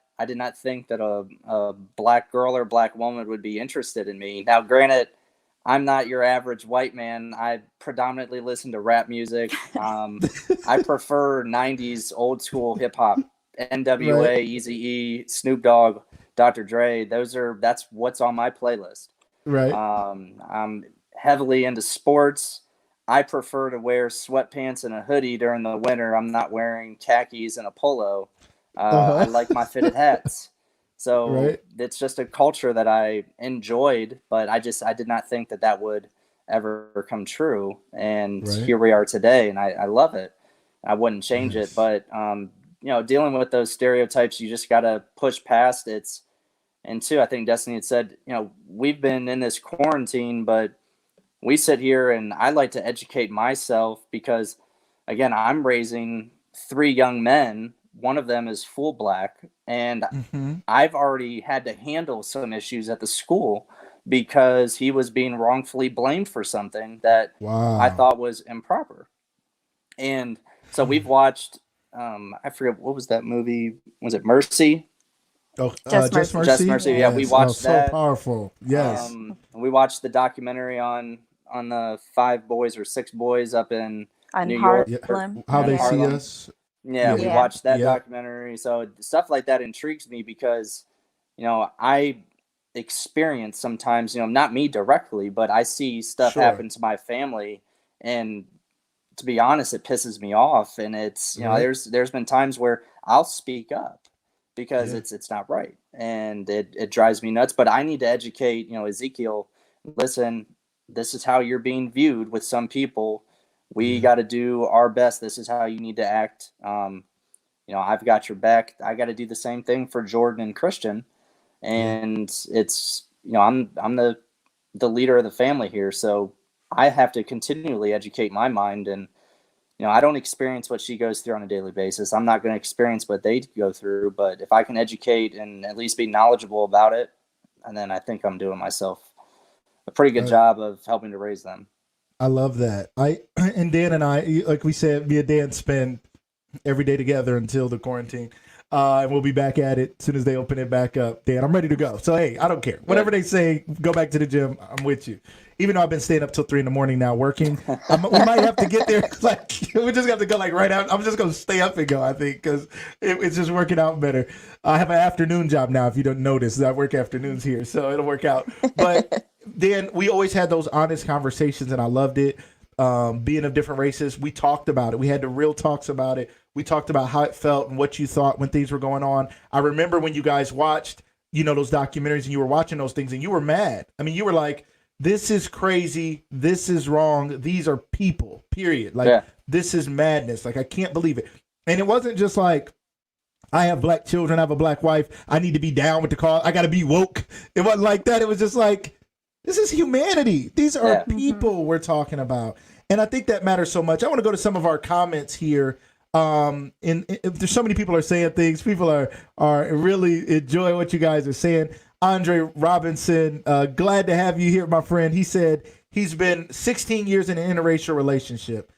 think that a black girl or black woman would be interested in me. Now, granted, I'm not your average white man. I predominantly listen to rap music. I prefer 90s old school hip hop, Right. NWA, Eazy-E, Snoop Dogg, Dr. Dre. That's what's on my playlist. Right. I'm heavily into sports. I prefer to wear sweatpants and a hoodie during the winter. I'm not wearing khakis and a polo. I Uh-huh. like my fitted hats. So Right. it's just a culture that I enjoyed, but I did not think that would ever come true. And Right. here we are today, and I love it. I wouldn't change it, Yes. but dealing with those stereotypes, you just got to push past it. And two, I think Destiny had said, we've been in this quarantine, but we sit here and I like to educate myself because, again, I'm raising 3 young men. One of them is full black, and Mm-hmm. I've already had to handle some issues at the school because he was being wrongfully blamed for something that I Wow. thought was improper. And so we've watched, I forget, what was that movie? Was it Mercy? Oh, Just Just mercy. Just Mercy. Mercy. Yeah, we Yes. Oh, watched so that. powerful. Yes. We watched the documentary on the 5 boys or 6 boys up in On New York, Yeah. Harlem. How in they Yeah. see Harlem. us. Yeah, Yeah. we Yeah. watched that Yeah. documentary. So stuff like that intrigues me because, I experience sometimes, not me directly, but I see stuff Sure. happen to my family, and to be honest, it pisses me off. And it's, Right. there's been times where I'll speak up because it's not right, and it drives me nuts. But I need to educate, Ezekiel. Listen, this is how you're being viewed with some people. We got to do our best. This is how you need to act. I've got your back. I got to do the same thing for Jordan and Christian, and it's I'm the leader of the family here, so I have to continually educate my mind. And I don't experience what she goes through on a daily basis. I'm not going to experience what they go through, but if I can educate and at least be knowledgeable about it, and then I think I'm doing myself a pretty good job of helping to raise them. I love that. And Dan and I, like we said, me and Dan spend every day together until the quarantine. And we'll be back at it as soon as they open it back up. Dan, I'm ready to go. So, hey, I don't care. Whatever they say, go back to the gym. I'm with you. Even though I've been staying up till 3 a.m. now working, we might have to get there. Like, we just have to go like right out. I'm just going to stay up and go, I think, because it's just working out better. I have an afternoon job now, if you don't notice. I work afternoons here, so it'll work out. But Dan, we always had those honest conversations, and I loved it. Being of different races, we talked about it. We had the real talks about it. We talked about how it felt and what you thought when things were going on. I remember when you guys watched, those documentaries, and you were watching those things and you were mad. I mean, you were like, this is crazy. This is wrong. These are people, period. Like, This is madness. Like, I can't believe it. And it wasn't just like, I have black children. I have a black wife. I need to be down with the cause. I got to be woke. It wasn't like that. It was just like, this is humanity. These are people we're talking about. And I think that matters so much. I want to go to some of our comments here. And there's so many people are saying things. People are really enjoying what you guys are saying. Andre Robinson, glad to have you here, my friend. He said he's been 16 years in an interracial relationship.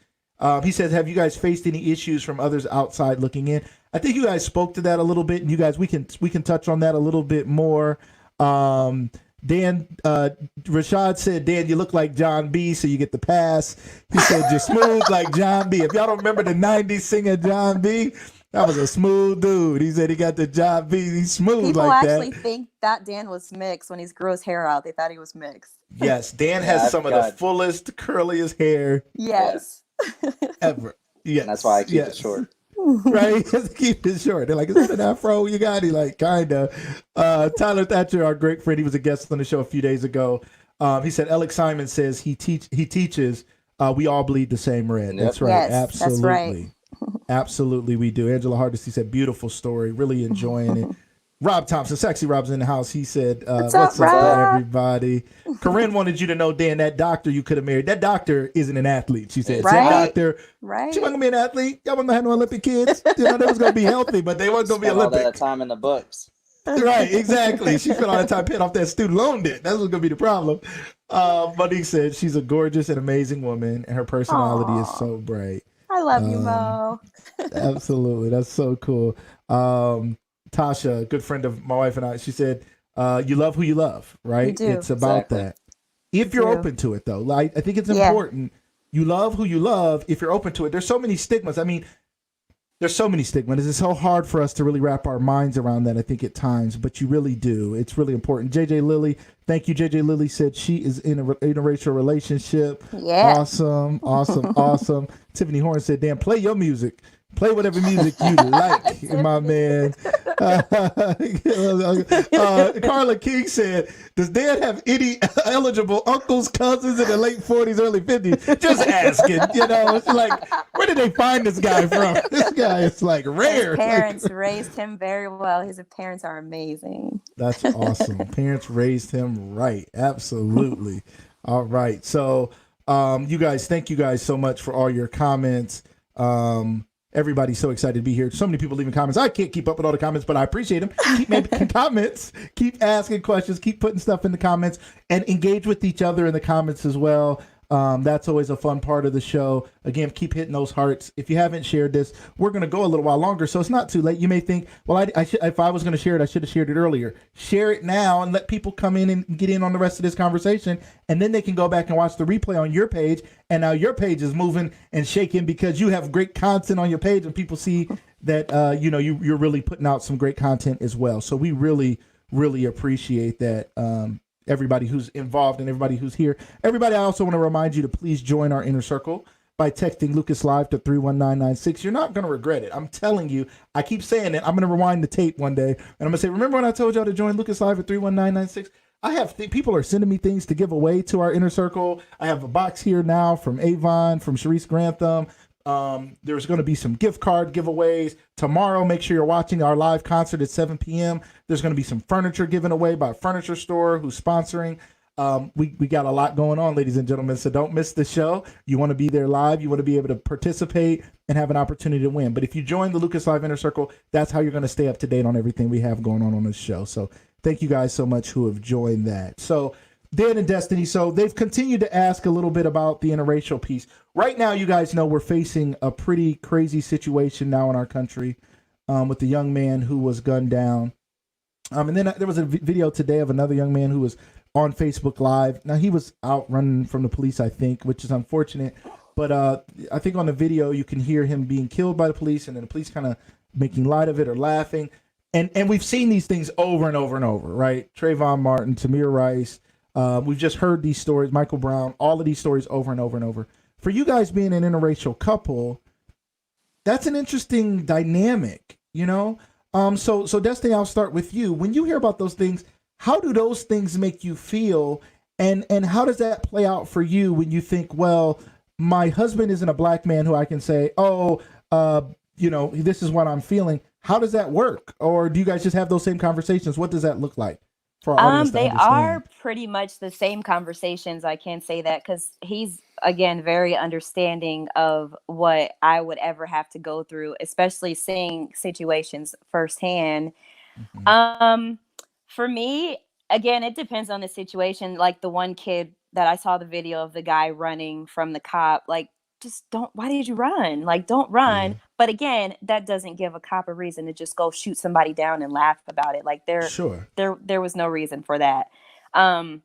He says, have you guys faced any issues from others outside looking in? I think you guys spoke to that a little bit, and you guys, we can touch on that a little bit more. Dan, Rashad said, Dan, you look like John B, so you get the pass. He said, you're smooth like John B. If y'all don't remember the 90s singer John B, that was a smooth dude. He said he got the John B. He's smooth People like that. People actually think that Dan was mixed when he grew his hair out. They thought he was mixed. Yes, Dan has some of the fullest, curliest hair ever. Yes. And that's why I keep it short. Right? Just keep it short. They're like, is that an afro you got? He's like, kind of. Tyler Thatcher, our great friend, he was a guest on the show a few days ago. He said, Alex Simon says he teaches we all bleed the same red. Yep. That's right. Yes, absolutely. that's right. Absolutely, we do. Angela Hardesty said, beautiful story. Really enjoying it. Rob Thompson, Sexy Rob's in the house. He said, what's up everybody? Corinne wanted you to know, Dan, that doctor you could have married, that doctor isn't an athlete. She said, Right. that doctor, Right. she wasn't going to be an athlete. Y'all wasn't going to have no Olympic kids. They was going to be healthy, but they wasn't going to be Olympic. All that time in the books. Right, exactly. She spent all that time paying off that student loan debt. That's what's going to be the problem. Monique said she's a gorgeous and amazing woman, and her personality is so bright. I love you, Mo. Absolutely. That's so cool. Tasha, a good friend of my wife and I, she said, you love who you love, right? You do. It's about that. If you're open to it, though, like, I think it's important. You love who you love if you're open to it. There's so many stigmas. I mean, there's so many stigmas. It's so hard for us to really wrap our minds around that, I think, at times, but you really do. It's really important. JJ Lilly, thank you. JJ Lilly said she is in a interracial relationship. Yeah. Awesome. Tiffany Horn said, Dan, play your music. Play whatever music you like, my man. Carla King said, does Dan have any eligible uncles, cousins in the late 40s, early 50s? Just asking, It's like, where did they find this guy from? This guy is like rare. His parents raised him very well. His parents are amazing. That's awesome. Parents raised him right. Absolutely. All right. So, you guys, thank you guys so much for all your comments. Everybody's so excited to be here. So many people leaving comments. I can't keep up with all the comments, but I appreciate them. Keep making comments. Keep asking questions. Keep putting stuff in the comments and engage with each other in the comments as well. That's always a fun part of the show. Again, keep hitting those hearts. If you haven't shared this, we're going to go a little while longer, so it's not too late. You may think, well, if I was going to share it, I should have shared it earlier. Share it now and let people come in and get in on the rest of this conversation, and then they can go back and watch the replay on your page, and now your page is moving and shaking because you have great content on your page, and people see that you're really putting out some great content as well. So we really, really appreciate that. Everybody who's involved and everybody who's here. Everybody, I also want to remind you to please join our inner circle by texting Lucas Live to 31996. You're not going to regret it. I'm telling you. I keep saying it. I'm going to rewind the tape one day, and I'm going to say, remember when I told y'all to join Lucas Live at 31996? I have people are sending me things to give away to our inner circle. I have a box here now from Avon, from Sharice Grantham. There's going to be some gift card giveaways tomorrow. Make sure you're watching our live concert at 7 p.m. There's going to be some furniture given away by a furniture store who's sponsoring. We got a lot going on, ladies and gentlemen, so don't miss the show. You want to be there live. You want to be able to participate and have an opportunity to win. But if you join the Lucas Live Inner Circle, that's how you're going to stay up to date on everything we have going on this show. So thank you guys so much who have joined that. So Dan and Destiny, so they've continued to ask a little bit about the interracial piece. Right now, you guys know we're facing a pretty crazy situation now in our country with the young man who was gunned down. And then there was a video today of another young man who was on Facebook Live. Now, he was out running from the police, I think, which is unfortunate. But I think on the video, you can hear him being killed by the police, and then the police kind of making light of it or laughing. And we've seen these things over and over and over, right? Trayvon Martin, Tamir Rice. We've just heard these stories, Michael Brown, all of these stories over and over and over. For you guys being an interracial couple, that's an interesting dynamic, you know? So Destiny, I'll start with you. When you hear about those things, how do those things make you feel? And how does that play out for you when you think, well, my husband isn't a black man who I can say, this is what I'm feeling. How does that work? Or do you guys just have those same conversations? What does that look like for our audience to they understand? are pretty much the same conversations. I can say that because he's, again, very understanding of what I would ever have to go through, especially seeing situations firsthand. Mm-hmm. For me, again, it depends on the situation. Like the one kid that I saw the video of the guy running from the cop, like, why did you run? Like, don't run. Yeah. But again, that doesn't give a cop a reason to just go shoot somebody down and laugh about it. Like Sure. there was no reason for that. And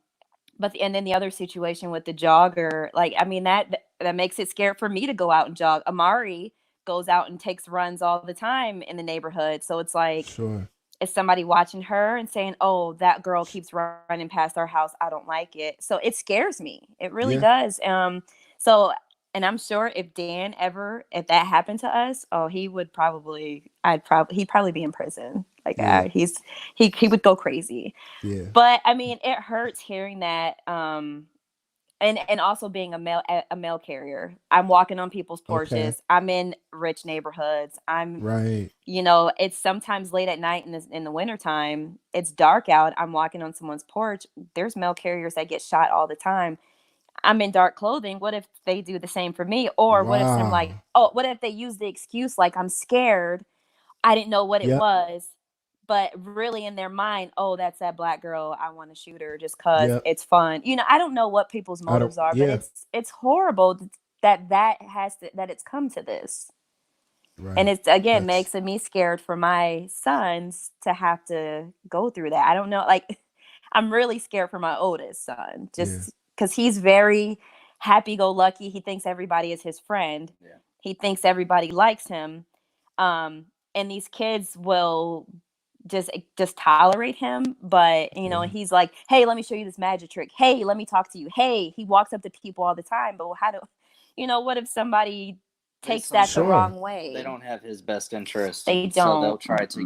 then the other situation with the jogger, like, I mean, that makes it scary for me to go out and jog. Amari goes out and takes runs all the time in the neighborhood. So it's like, Sure. is somebody watching her and saying, oh, that girl keeps running past our house, I don't like it. So it scares me. It really does. And I'm sure if if that happened to us, oh, he'd probably be in prison. Like he would go crazy. Yeah. But I mean, it hurts hearing that. And also being a mail carrier. I'm walking on people's porches. Okay. I'm in rich neighborhoods. Right. It's sometimes late at night in the wintertime. It's dark out. I'm walking on someone's porch. There's mail carriers that get shot all the time. I'm in dark clothing. What if they do the same for me? Or what if I'm like, what if they use the excuse like I'm scared? I didn't know what it was. But really in their mind, oh, that's that black girl. I want to shoot her just because it's fun. I don't know what people's motives are, but it's horrible that it's come to this. Right. And it's, again, makes me scared for my sons to have to go through that. I don't know. Like, I'm really scared for my oldest son just because he's very happy-go-lucky. He thinks everybody is his friend. Yeah. He thinks everybody likes him. And these kids will just tolerate him, but and he's like, hey, let me show you this magic trick, hey, let me talk to you, hey, he walks up to people all the time, but what if somebody takes that the wrong way? They don't have his best interest. They don't. So they'll try to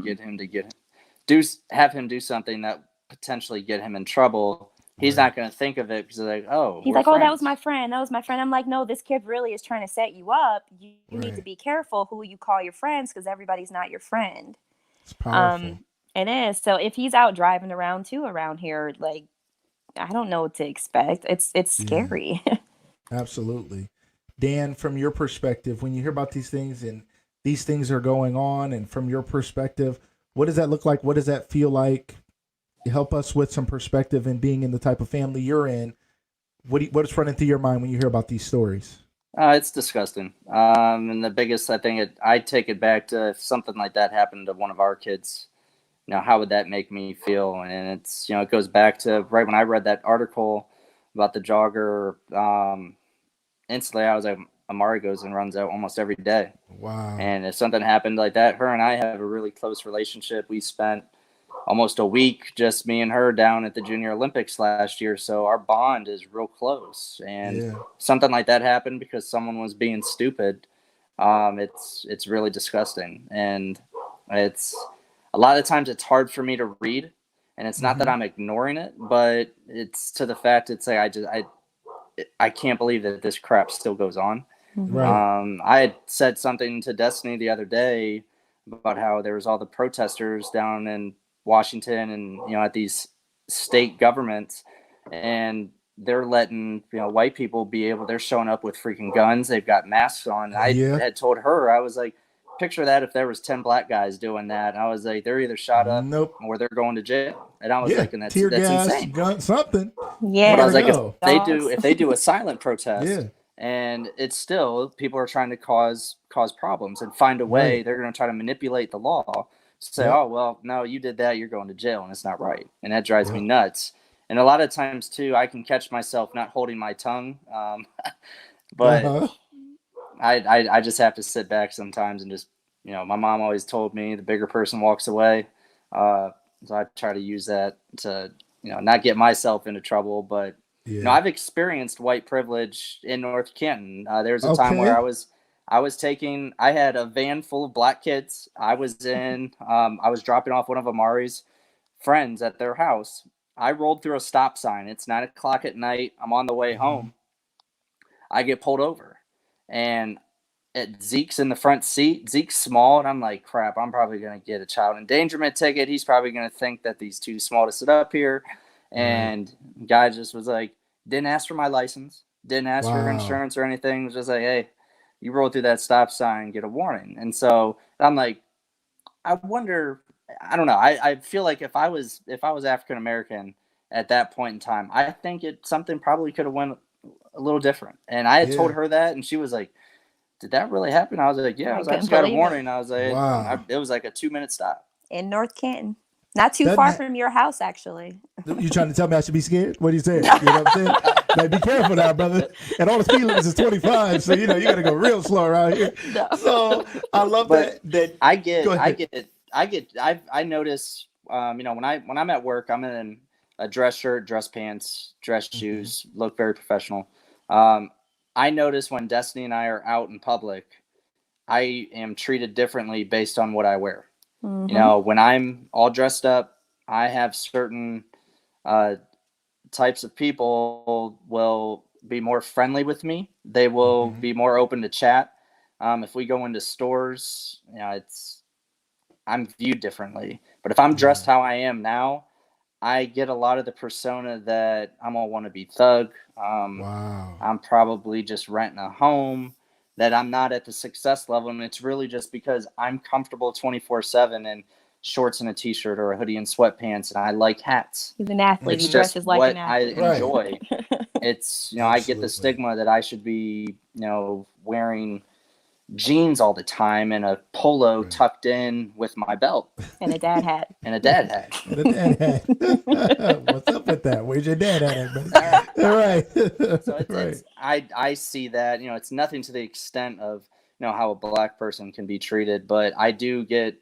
have him do something that potentially get him in trouble. He's not going to think of it because he's like, oh, that was my friend. I'm like, no, this kid really is trying to set you up. You need to be careful who you call your friends because everybody's not your friend. It's powerful. It is. So if he's out driving around here, like, I don't know what to expect. It's scary. Absolutely. Dan, from your perspective, when you hear about these things and these things are going on, and from your perspective, what does that look like? What does that feel like? Help us with some perspective and being in the type of family you're in. What's running through your mind when you hear about these stories? It's disgusting. And the biggest, I think, I take it back to if something like that happened to one of our kids. How would that make me feel? And it's, it goes back to right when I read that article about the jogger. Instantly, I was like, Amari goes and runs out almost every day. Wow. And if something happened like that, her and I have a really close relationship. We spent almost a week, just me and her down at the Junior Olympics last year. So our bond is real close, and something like that happened because someone was being stupid. It's really disgusting, and it's a lot of times it's hard for me to read, and it's not that I'm ignoring it, but it's to the fact it's like I can't believe that this crap still goes on. Right. I had said something to Destiny the other day about how there was all the protesters down in Washington and at these state governments, and they're letting white people they're showing up with freaking guns. They've got masks on. I had told her, I was like, picture that if there was 10 black guys doing that. And I was like, they're either shot up or they're going to jail. And I was like, and that's insane. Gun, something. Yeah. But I was like, if they do a silent protest, and it's still people are trying to cause problems and find a way. They're going to try to manipulate the law. Say, oh well, no, you did that, you're going to jail, and it's not right. And that drives me nuts. And a lot of times too, I can catch myself not holding my tongue, but I just have to sit back sometimes and just my mom always told me the bigger person walks away. So I try to use that to not get myself into trouble, but I've experienced white privilege in North Canton. There's a time where I had a van full of black kids. I was dropping off one of Amari's friends at their house. I rolled through a stop sign. It's 9:00 at night. I'm on the way home. I get pulled over, and Zeke's in the front seat. Zeke's small, and I'm like, crap, I'm probably going to get a child endangerment ticket. He's probably going to think that he's too small to sit up here. And guy just was like, didn't ask for my license, didn't ask for insurance or anything. Was just like, hey, you rolled through that stop sign, get a warning. And so I'm like, I wonder, I don't know. I feel like if I was African American at that point in time, I think something probably could have went a little different. And I had told her that, and she was like, did that really happen? I was like, yeah. I just got a warning. I was like, it was like a 2-minute stop in North Canton. Not too far from your house, actually. You trying to tell me I should be scared? What are you saying? You know what I'm saying? Like, be careful now, brother. And all the speed limits is 25, so you got to go real slow around here. No. So I love that. I notice, when I'm at work, I'm in a dress shirt, dress pants, dress shoes, look very professional. I notice when Destiny and I are out in public, I am treated differently based on what I wear. When I'm all dressed up, I have certain types of people will be more friendly with me. They will be more open to chat. If we go into stores, I'm viewed differently. But if I'm dressed how I am now, I get a lot of the persona that I'm a wannabe thug. I'm probably just renting a home, that I'm not at the success level. And it's really just because I'm comfortable 24/7 in shorts and a t-shirt or a hoodie and sweatpants. And I like hats. He's an athlete. It's he dresses like what an athlete. I enjoy. It's, I get the stigma that I should be, wearing jeans all the time and a polo tucked in with my belt. And a dad hat. What's up with that? Where's your dad at? All right. So I see that, it's nothing to the extent of, how a black person can be treated, but I do get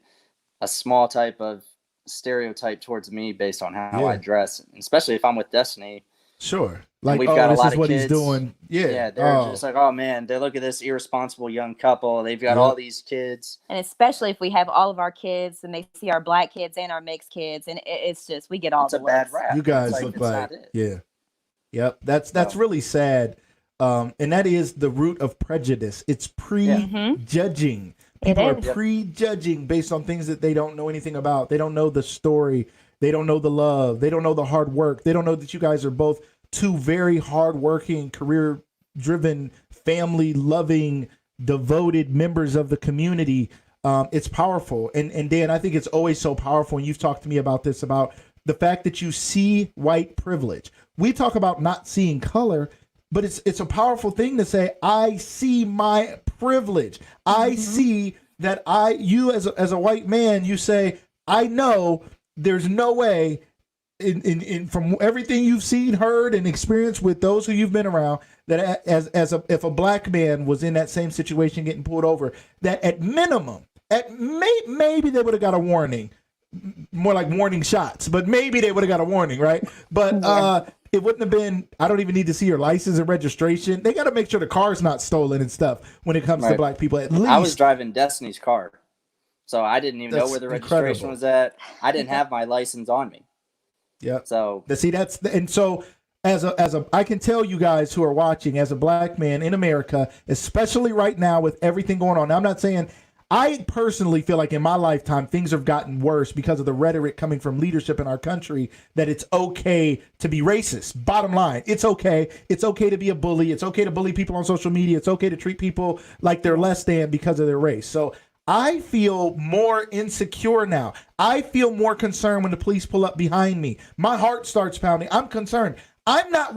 a small type of stereotype towards me based on how I dress, especially if I'm with Destiny. Sure. Like, we've got a lot is of what kids. He's doing. Yeah. They're just like, oh man, they look at this irresponsible young couple. They've got all these kids. And especially if we have all of our kids and they see our black kids and our mixed kids. And it's just, we get all the bad rap. You guys look like, Yep. That's really sad. And that is the root of prejudice. It's prejudging. People are prejudging based on things that they don't know anything about. They don't know the story. They don't know the love. They don't know the hard work. They don't know that you guys are both two very hardworking, career-driven, family-loving, devoted members of the community. It's powerful. And Dan, I think it's always so powerful. And you've talked to me about this, about the fact that you see white privilege. We talk about not seeing color, but it's a powerful thing to say, I see my privilege. I see that you as a white man, you say, I know there's no way in from everything you've seen, heard, and experienced with those who you've been around, that if a black man was in that same situation getting pulled over, that at minimum, maybe they would have got a warning. more like warning shots, but maybe they would have got a warning, right? But it wouldn't have been, I don't even need to see your license and registration. They got to make sure the car's not stolen and stuff when it comes to black people. At least I was driving Destiny's car, so I didn't even know where the registration was at. I didn't have my license on me. Yeah. So see, and so as a I can tell you guys who are watching, as a black man in America, especially right now with everything going on. Now, I'm not saying, I personally feel like in my lifetime things have gotten worse because of the rhetoric coming from leadership in our country that it's okay to be racist. Bottom line, it's okay. It's okay to be a bully. It's okay to bully people on social media. It's okay to treat people like they're less than because of their race. So I feel more insecure now. I feel more concerned when the police pull up behind me. My heart starts pounding. I'm concerned. I'm not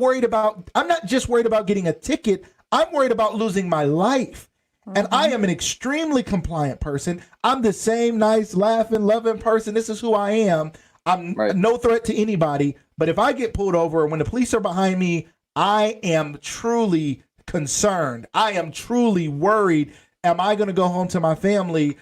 just worried about getting a ticket. I'm worried about losing my life. And I am an extremely compliant person. I'm the same nice, laughing, loving person. This is who I am. I'm no threat to anybody. But if I get pulled over, when the police are behind me, I am truly concerned. I am truly worried. Am I going to go home to my family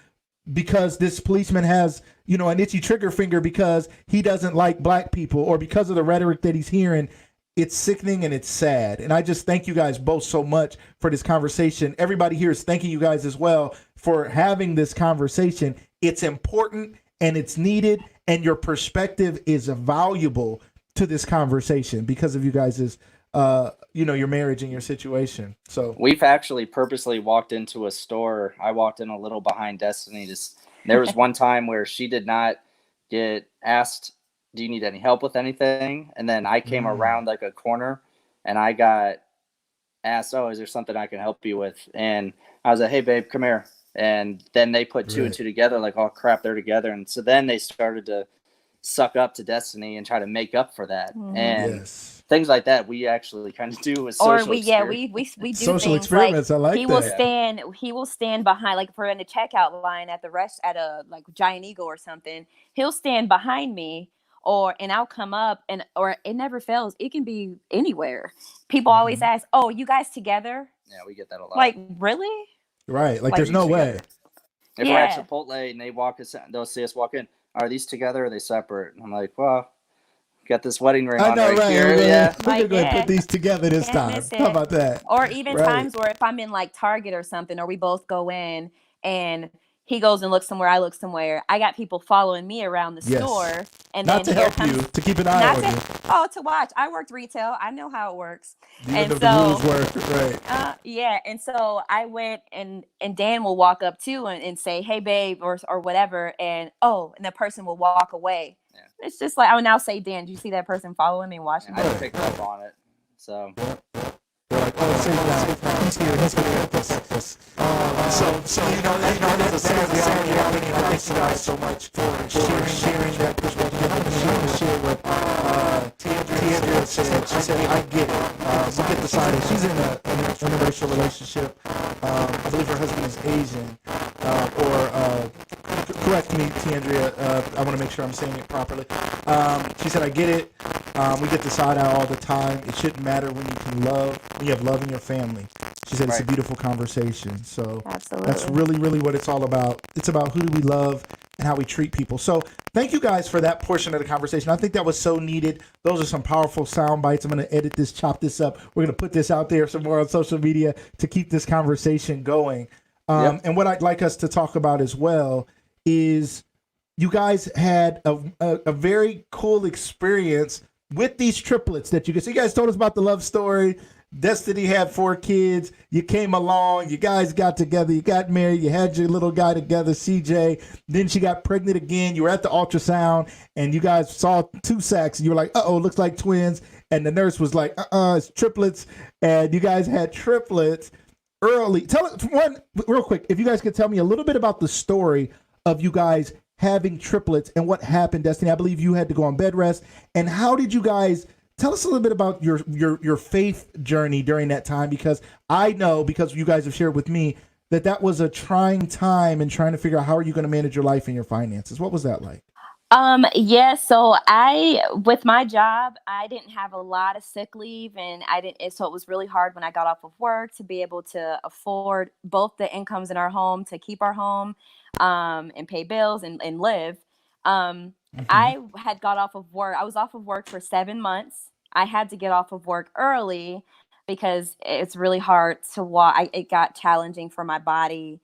because this policeman has, an itchy trigger finger because he doesn't like black people, or because of the rhetoric that he's hearing? It's sickening and it's sad. And I just thank you guys both so much for this conversation. Everybody here is thanking you guys as well for having this conversation. It's important and it's needed, and your perspective is valuable to this conversation because of you guys' your marriage and your situation. So we've actually purposely walked into a store. I walked in a little behind Destiny. There was one time where she did not get asked, do you need any help with anything? And then I came around like a corner and I got asked, is there something I can help you with? And I was like, hey babe, come here. And then they put two and two together, like, oh crap, they're together. And so then they started to suck up to Destiny and try to make up for that. And things like that we actually kind of do with social we do social things experiments. Like, I like he will stand behind, like if we're in the checkout line at a like Giant Eagle or something, he'll stand behind me, and I'll come up, or it never fails. It can be anywhere. People always ask, oh, you guys together? Yeah, we get that a lot. Like, really? Right. Like there's no way. If we're at Chipotle and they'll see us walk in, are these together or are they separate? And I'm like, well, got this wedding ring on right here. We're going to put these together this time. How about that? Or even times where if I'm in like Target or something, or we both go in and he goes and looks somewhere, I look somewhere, I got people following me around the store. And not to help you, to keep an eye on you. Oh, to watch. I worked retail. I know how it works. And so the rules work, right? And so I went, and Dan will walk up too and say, hey babe, or whatever, and the person will walk away. Yeah. It's just like, I would now say, Dan, do you see that person following me and watching me? I picked up on it. So they're like, he's here. So there's a sense of reality. Thank you guys so much for sharing that perspective and share what Tiandria said. She said, I get it. We get the side of, she's in an interracial relationship. I believe her husband is Asian. Correct me, Tiandria. I want to make sure I'm saying it properly. She said, I get it. We get the side eye all the time. It shouldn't matter when you have love in your family. She said it's a beautiful conversation. So that's really, really what it's all about. It's about who do we love and how we treat people. So thank you guys for that portion of the conversation. I think that was so needed. Those are some powerful sound bites. I'm going to edit this, chop this up. We're going to put this out there some more on social media to keep this conversation going. And what I'd like us to talk about as well is you guys had a very cool experience with these triplets that you guys told us about the love story. Destiny had 4 kids. You came along. You guys got together. You got married. You had your little guy together, CJ. Then she got pregnant again. You were at the ultrasound, and you guys saw 2 sacs. You were like, uh-oh, looks like twins. And the nurse was like, it's triplets. And you guys had triplets early. Tell us one real quick, if you guys could tell me a little bit about the story of you guys having triplets and what happened, Destiny. I believe you had to go on bed rest. And how did you guys tell us a little bit about your faith journey during that time? Because I know, because you guys have shared with me, that was a trying time and trying to figure out how are you going to manage your life and your finances. What was that like? So with my job, I didn't have a lot of sick leave, and so it was really hard when I got off of work to be able to afford both the incomes in our home, to keep our home, and pay bills and live. I had got off of work. I was off of work for 7 months. I had to get off of work early because it's really hard to walk. It got challenging for my body,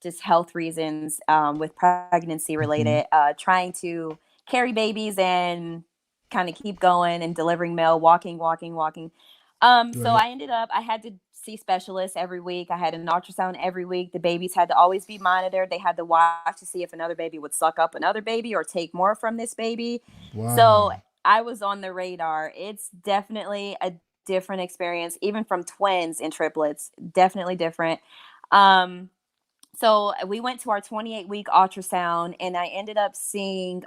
just health reasons, with pregnancy related, trying to carry babies and kind of keep going and delivering mail, walking. So I ended up, I had to see specialists every week. I had an ultrasound every week. The babies had to always be monitored. They had to watch to see if another baby would suck up another baby or take more from this baby. Wow. So I was on the radar. It's definitely a different experience, even from twins and triplets, definitely different. So we went to our 28-week ultrasound, and I ended up seeing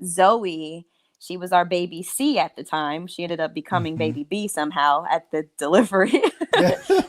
Zoe. She was our baby C at the time. She ended up becoming baby B somehow at the delivery.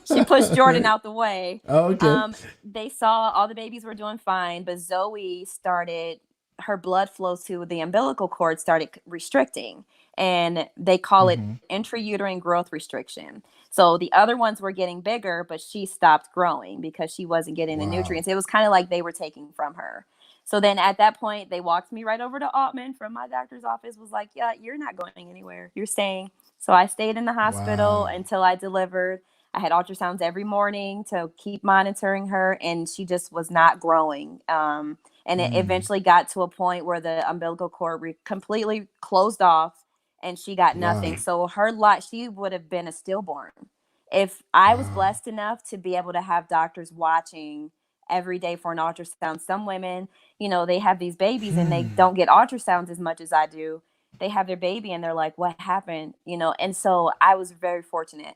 She pushed Jordan out the way. Oh, okay. They saw all the babies were doing fine, but Zoe started, her blood flow to the umbilical cord started restricting, and they call it intrauterine growth restriction. So the other ones were getting bigger, but she stopped growing because she wasn't getting the nutrients. It was kind of like they were taking from her. So then at that point, they walked me right over to Altman from my doctor's office, was like, yeah, you're not going anywhere. You're staying. So I stayed in the hospital until I delivered. I had ultrasounds every morning to keep monitoring her, and she just was not growing. And it eventually got to a point where the umbilical cord completely closed off, and she got nothing. So her life, she would have been a stillborn. If I was blessed enough to be able to have doctors watching every day for an ultrasound. Some women, they have these babies and they don't get ultrasounds as much as I do. They have their baby and they're like, what happened? And so I was very fortunate.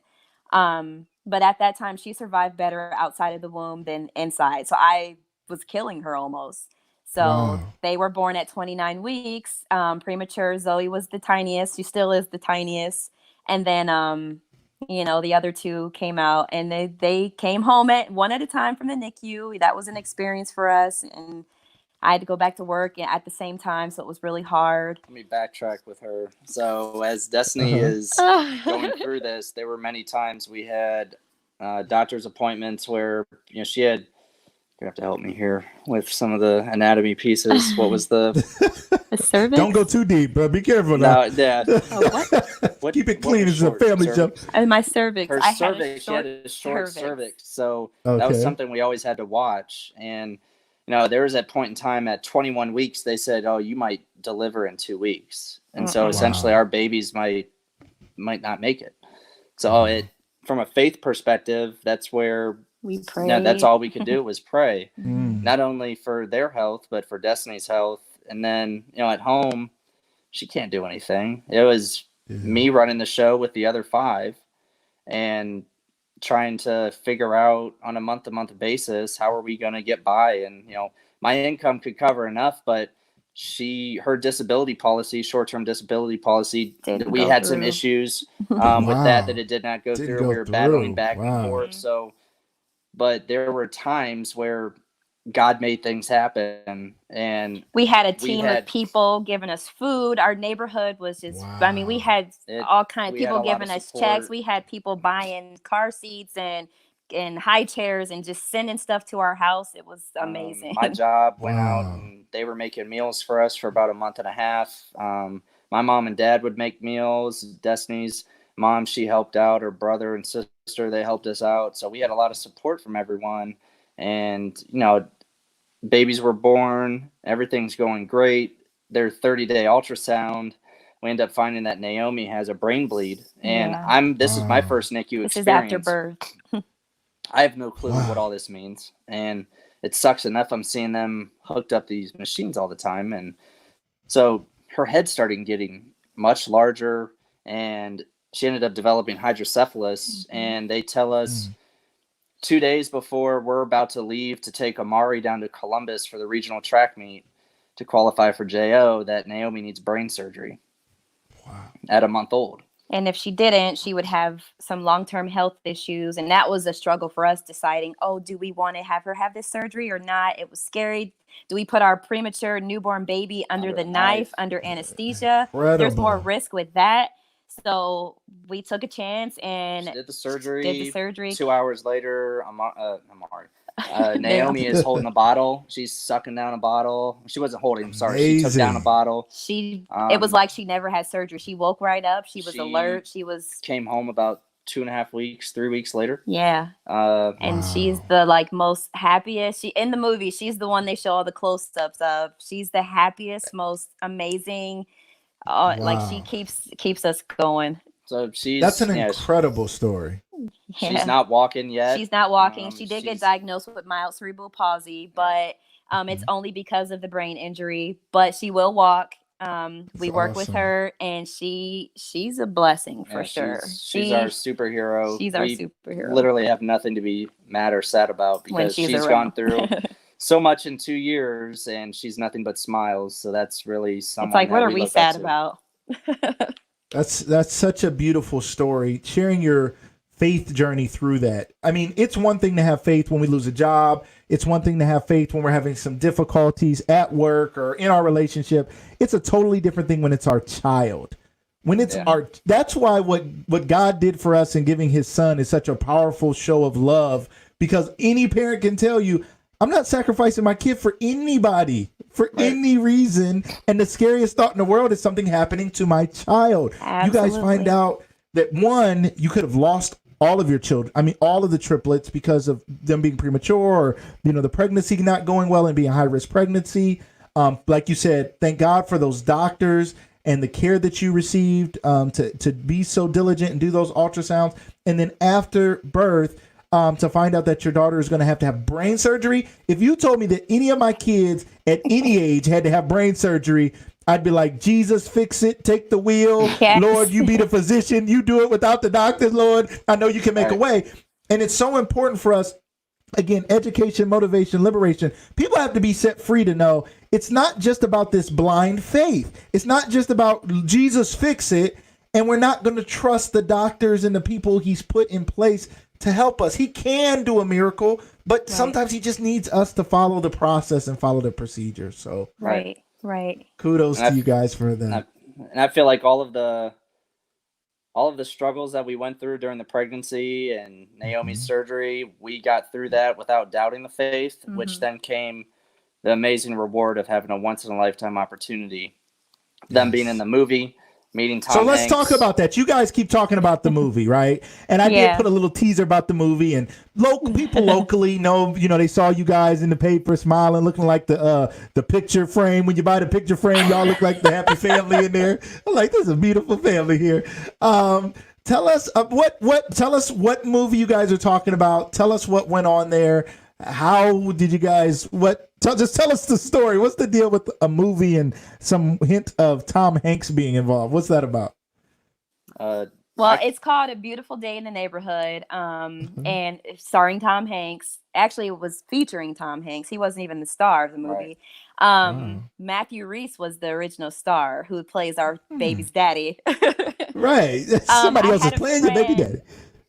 But at that time, she survived better outside of the womb than inside. So I was killing her almost. So they were born at 29 weeks, premature. Zoe was the tiniest. She still is the tiniest. And then, the other two came out, and they came home at one at a time from the NICU. That was an experience for us. And I had to go back to work at the same time. So it was really hard. Let me backtrack with her. So as Destiny is going through this, there were many times we had doctor's appointments where, she had, you have to help me here with some of the anatomy pieces. What was the cervix? Don't go too deep, bro. Be careful now. No, Dad. What? Keep it clean. It's a family joke. My cervix. Her I cervix. She had a short cervix. So that was something we always had to watch. And, there was that point in time at 21 weeks, they said, oh, you might deliver in 2 weeks. And so essentially our babies might not make it. So from a faith perspective, that's where we pray. That's all we could do was pray, not only for their health, but for Destiny's health. And then, at home, she can't do anything. It was me running the show with the other 5 and trying to figure out on a month-to-month basis, how are we going to get by? And, my income could cover enough, but her disability policy, short-term disability policy, we had some issues with that it did not go through. We were battling back and forth. So, but there were times where God made things happen, and we had a team of people giving us food. Our neighborhood was just, we had all kinds of people giving us checks. We had people buying car seats and high chairs and just sending stuff to our house. It was amazing. My job went out and they were making meals for us for about a month and a half. My mom and dad would make meals. Destiny's mom, she helped out. Her brother and sister, they helped us out. So we had a lot of support from everyone. And, babies were born. Everything's going great. Their 30-day ultrasound, we end up finding that Naomi has a brain bleed. And this is my first NICU experience. This is after birth. I have no clue what all this means. And it sucks enough I'm seeing them hooked up these machines all the time. And so her head started getting much larger, and she ended up developing hydrocephalus. And they tell us 2 days before we're about to leave to take Amari down to Columbus for the regional track meet to qualify for JO that Naomi needs brain surgery at a month old. And if she didn't, she would have some long-term health issues. And that was a struggle for us deciding, do we want to have her have this surgery or not? It was scary. Do we put our premature newborn baby under the knife, under anesthesia? Incredible. There's more risk with that. So we took a chance and did the surgery. 2 hours later, Naomi is holding a bottle. She's sucking down a bottle. She wasn't holding. I'm sorry. She took down a Amazing. bottle. It was like she never had surgery. She woke right up. She was alert. She came home about 2.5 weeks, 3 weeks later. Yeah. And she's Wow. the like most happiest. She in the movie, she's the one they show all the close-ups of. She's the happiest, most amazing. Like she Wow. keeps us going. So That's an incredible story. Yeah. she's not walking yet. She's not walking. She did get diagnosed with mild cerebral palsy, but it's only because of the brain injury. But she will walk. We work with her, and she's a blessing for sure. She's our superhero. She's our superhero. Literally have nothing to be mad or sad about because she's gone through so much in 2 years, and she's nothing but smiles. So that's really something. It's like, what are we sad about? That's such a beautiful story. Sharing your faith journey through that. I mean, it's one thing to have faith when we lose a job. It's one thing to have faith when we're having some difficulties at work or in our relationship. It's a totally different thing when it's our child. When it's that's why what God did for us in giving his son is such a powerful show of love, because any parent can tell you, I'm not sacrificing my kid for anybody, for any reason. And the scariest thought in the world is something happening to my child. Absolutely. You guys find out that one, you could have lost all of your children. I mean, all of the triplets because of them being premature, or, the pregnancy not going well and being a high risk pregnancy. Like you said, thank God for those doctors and the care that you received, to be so diligent and do those ultrasounds. And then after birth, to find out that your daughter is going to have brain surgery. If you told me that any of my kids at any age had to have brain surgery, I'd be like, Jesus, fix it. Take the wheel. Yes. Lord, you be the physician. You do it without the doctors, Lord. I know you can make a way. And it's so important for us. Again, education, motivation, liberation. People have to be set free to know it's not just about this blind faith. It's not just about Jesus, fix it. And we're not going to trust the doctors and the people he's put in place to help us. He can do a miracle, but sometimes he just needs us to follow the process and follow the procedure. So Right. Kudos to you guys for that. And I feel like all of the struggles that we went through during the pregnancy and Naomi's surgery, we got through that without doubting the faith, which then came the amazing reward of having a once in a lifetime opportunity. Them being in the movie, meeting Tom Hanks. So let's talk about that. You guys keep talking about the movie, right? And I did put a little teaser about the movie, and people locally know, they saw you guys in the paper smiling, looking like the picture frame. When you buy the picture frame, y'all look like the happy family in there. I'm like, this is a beautiful family here. Tell us what movie you guys are talking about. Tell us what went on there. How did you guys, just tell us the story. What's the deal with a movie and some hint of Tom Hanks being involved? What's that about? It's called A Beautiful Day in the Neighborhood, and starring Tom Hanks. Actually, it was featuring Tom Hanks. He wasn't even the star of the movie. Matthew Rhys was the original star, who plays our baby's daddy. Right. Somebody else is playing your baby daddy.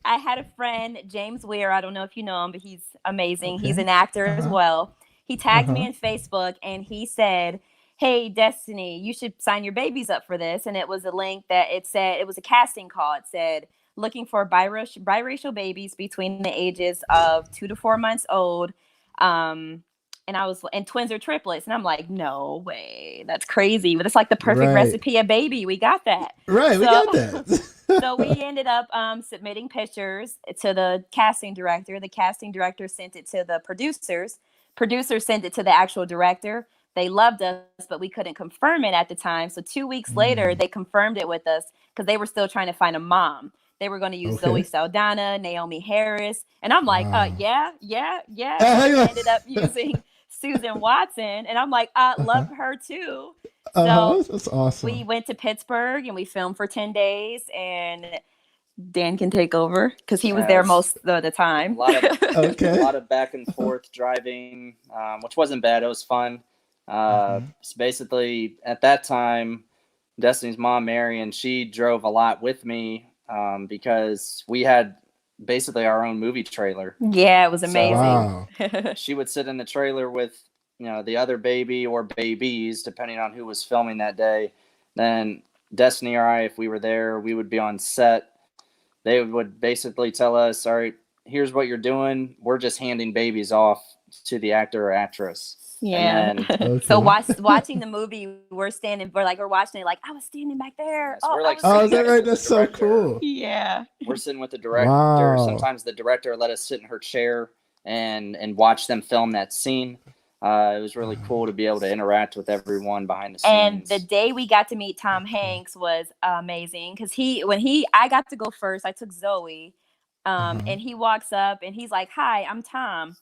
I had a friend, James Weir. I don't know if you know him, but he's amazing. Okay. He's an actor as well. He tagged me on Facebook, and he said, hey, Destiny, you should sign your babies up for this. And it was a link that it was a casting call. It said, looking for biracial babies between the ages of 2 to 4 months old. And twins or triplets. And I'm like, no way. That's crazy. But it's like the perfect recipe of baby. We got that. Right. We got that. So we ended up submitting pictures to the casting director. The casting director sent it to the producers. Producers sent it to the actual director. They loved us, but we couldn't confirm it at the time. So 2 weeks later, they confirmed it with us because they were still trying to find a mom. They were going to use Zoe Saldana, Naomi Harris. And I'm like, yeah. And ended up using Susan Watson. And I'm like, I love her too. So that's awesome. We went to Pittsburgh and we filmed for 10 days, and Dan can take over because he was there most of the time. A lot of back and forth driving, which wasn't bad. It was fun. So basically, at that time, Destiny's mom, Marion, she drove a lot with me because we had basically our own movie trailer. Yeah, it was amazing. So, she would sit in the trailer with the other baby or babies, depending on who was filming that day. Then Destiny or I, if we were there, we would be on set. They would basically tell us, all right, here's what you're doing. We're just handing babies off to the actor or actress. Yeah. And then, Okay. So watching the movie, we're watching it like I was standing back there. so we're like, I was Oh, is that sitting right? next to That's the so director. cool. Yeah. We're sitting with the director. Wow. Sometimes the director let us sit in her chair and watch them film that scene. It was really cool to be able to interact with everyone behind the scenes. And the day we got to meet Tom Hanks was amazing because I got to go first. I took Zoe, and he walks up and he's like, "Hi, I'm Tom."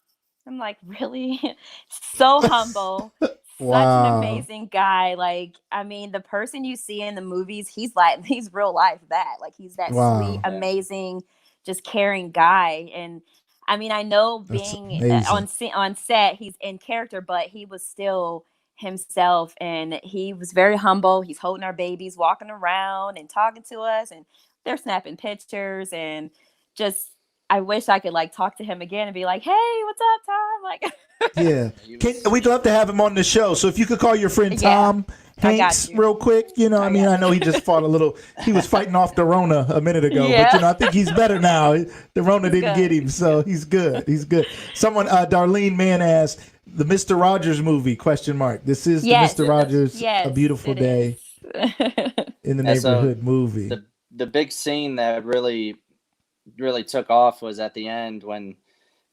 I'm like, "Really?" So humble, such an amazing guy. Like, I mean, the person you see in the movies, he's real life that. Like, he's that sweet, amazing, just caring guy. And I mean, I know being on set, he's in character, but he was still himself, and he was very humble. He's holding our babies, walking around and talking to us, and they're snapping pictures, and just I wish I could like talk to him again and be like, "Hey, what's up, Tom?" Like, yeah, we'd love to have him on the show. So if you could call your friend Tom Hanks real quick, I mean, I know he just fought he was fighting off the Rona a minute ago, but I think he's better now. The Rona didn't get him, so he's good. He's good. Someone, Darlene Mann asked, the Mr. Rogers movie, question mark. This is the Mr. Rogers, A Beautiful Day in the Neighborhood movie. The big scene that really took off was at the end when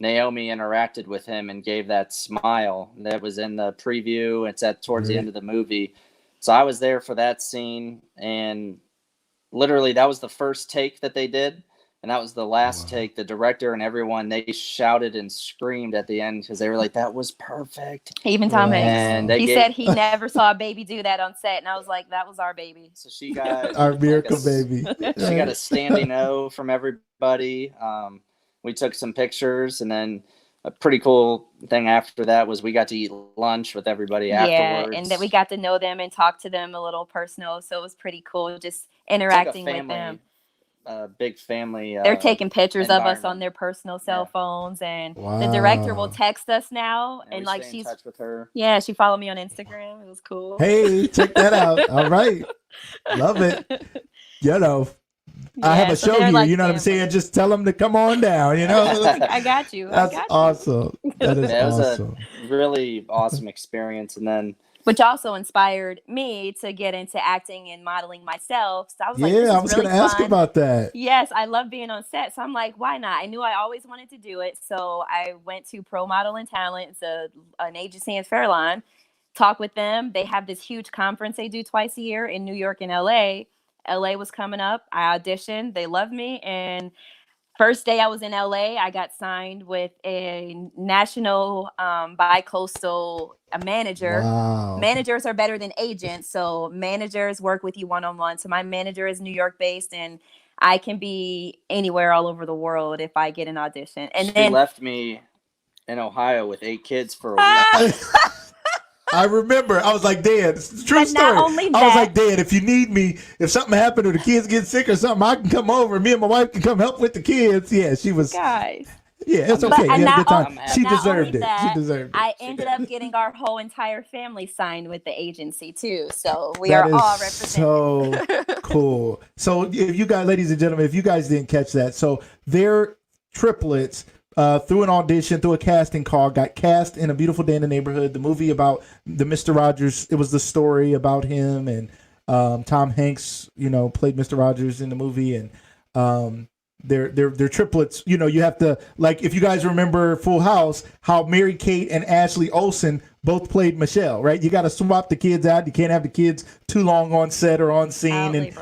Naomi interacted with him and gave that smile that was in the preview. It's towards the end of the movie. So I was there for that scene, and literally that was the first take that they did. And that was the last take. The director and everyone, they shouted and screamed at the end because they were like, "That was perfect." Even Tom Hanks. And he said he never saw a baby do that on set. And I was like, that was our baby. So she got our miracle baby. She got a standing O from everybody. We took some pictures, and then a pretty cool thing after that was we got to eat lunch with everybody afterwards. Yeah, and that we got to know them and talk to them a little personal. So it was pretty cool just interacting with them. Big family. They're taking pictures of us on their personal cell phones, and the director will text us now, and like she's in touch with her. Yeah, she followed me on Instagram. It was cool. Hey, check that out. All right, love it. I have a show here. Like, you know what I'm saying? Just tell them to come on down. I got you. That's awesome. That is awesome. It was a really awesome experience, and then. Which also inspired me to get into acting and modeling myself. So I was like, I was going to ask about that. Yes, I love being on set. So I'm like, why not? I knew I always wanted to do it. So I went to Pro Model and Talent. It's an agency in Fairlawn. Talk with them. They have this huge conference they do twice a year in New York and LA. LA was coming up. I auditioned. They loved me. And first day I was in LA, I got signed with a national bi-coastal manager. Wow. Managers are better than agents, so managers work with you one-on-one. So my manager is New York based, and I can be anywhere all over the world if I get an audition. And she left me in Ohio with 8 kids for a week. I remember. I was like, Dad, it's a true story. I was like, Dad, if you need me, if something happened or the kids get sick or something, I can come over. Me and my wife can come help with the kids. Yeah, she was. Guys. Yeah, it's okay. You had a good time. She deserved it. She deserved it. I ended up getting our whole entire family signed with the agency too. So we are all represented. So cool. So if you guys, ladies and gentlemen, if you guys didn't catch that, so they're triplets. Through an audition, through a casting call, got cast in A Beautiful Day in the Neighborhood, the movie about the Mr. Rogers. It was the story about him, and Tom Hanks, played Mr. Rogers in the movie, and they're triplets. You have to, like, if you guys remember Full House, how Mary Kate and Ashley Olsen both played Michelle, right? You got to swap the kids out. You can't have the kids too long on set or on scene,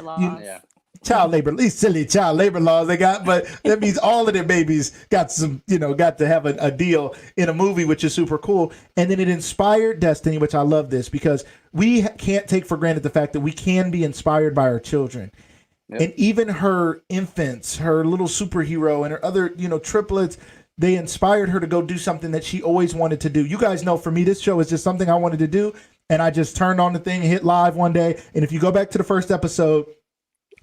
child labor, at least silly child labor laws they got, but that means all of their babies got to have a deal in a movie, which is super cool. And then it inspired Destiny, which I love this because we can't take for granted the fact that we can be inspired by our children. Yep. And even her infants, her little superhero and her other, triplets, they inspired her to go do something that she always wanted to do. You guys know, for me, this show is just something I wanted to do. And I just turned on the thing and hit live one day. And if you go back to the first episode,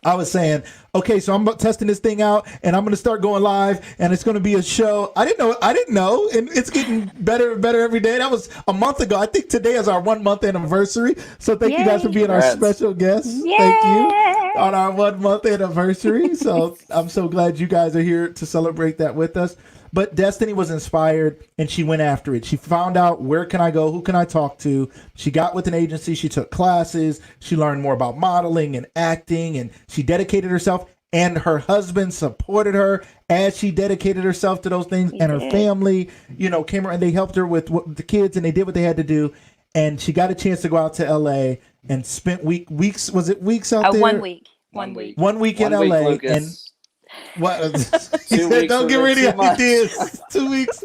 I was saying, okay, so I'm testing this thing out, and I'm going to start going live, and it's going to be a show. I didn't know, and it's getting better and better every day. That was a month ago. I think today is our 1 month anniversary. So thank you guys for being our special guests. Yay. Thank you on our 1 month anniversary. So I'm so glad you guys are here to celebrate that with us. But Destiny was inspired, and she went after it. She found out, where can I go? Who can I talk to? She got with an agency. She took classes. She learned more about modeling and acting, and she dedicated herself. And her husband supported her as she dedicated herself to those things. And her family, came around and they helped her with the kids, and they did what they had to do. And she got a chance to go out to LA and spent weeks. Was it weeks out there? 1 week. 1 week. 1 week in LA. Lucas. And what? He 2 said, weeks don't get was ready. too much. He did 2 weeks.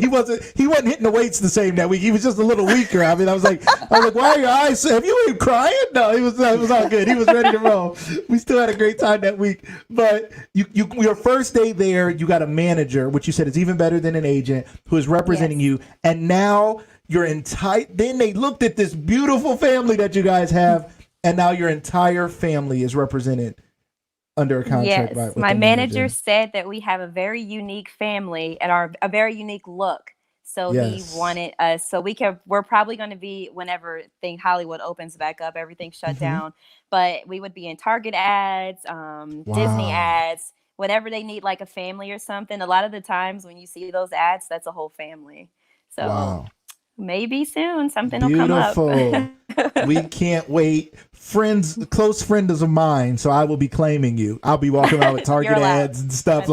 He wasn't hitting the weights the same that week. He was just a little weaker. I mean, I was like, why are your eyes? Have you been crying? No, it was all good. He was ready to roll. We still had a great time that week. But your first day there, you got a manager, which you said is even better than an agent, who is representing you. And now then they looked at this beautiful family that you guys have, and now your entire family is represented under a contract. Yes, my manager said that we have a very unique family and a very unique look. So he wanted us, so we're probably going to be, whenever Hollywood opens back up, everything shut down, but we would be in Target ads, Disney ads, whatever they need, like a family or something. A lot of the times when you see those ads, that's a whole family. So maybe soon something will come up. We can't wait. Close friends of mine, so I will be claiming you. I'll be walking around with Target ads and stuff.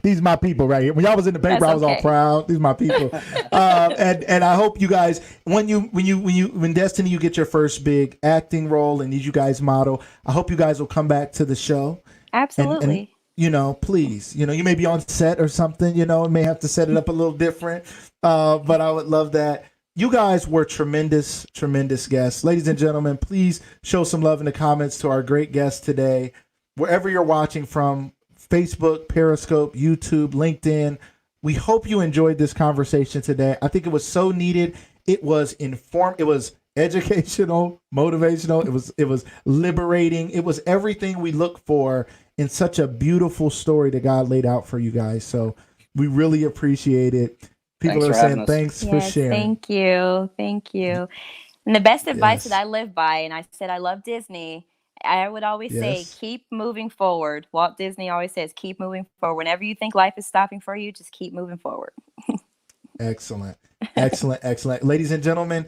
These are my people right here. When y'all was in the paper, I was all proud. These are my people. And I hope you guys, when Destiny, you get your first big acting role and you guys model, I hope you guys will come back to the show. Absolutely. And please, you may be on set or something, may have to set it up a little different. But I would love that. You guys were tremendous, tremendous guests. Ladies and gentlemen, please show some love in the comments to our great guest today. Wherever you're watching from, Facebook, Periscope, YouTube, LinkedIn, we hope you enjoyed this conversation today. I think it was so needed. It was it was educational, motivational. It was liberating. It was everything we look for in such a beautiful story that God laid out for you guys. So we really appreciate it. People are saying thanks for sharing. Thank you. And the best advice that I live by, and I said I love Disney, I would always say, keep moving forward. Walt Disney always says, keep moving forward. Whenever you think life is stopping for you, just keep moving forward. Excellent. Ladies and gentlemen,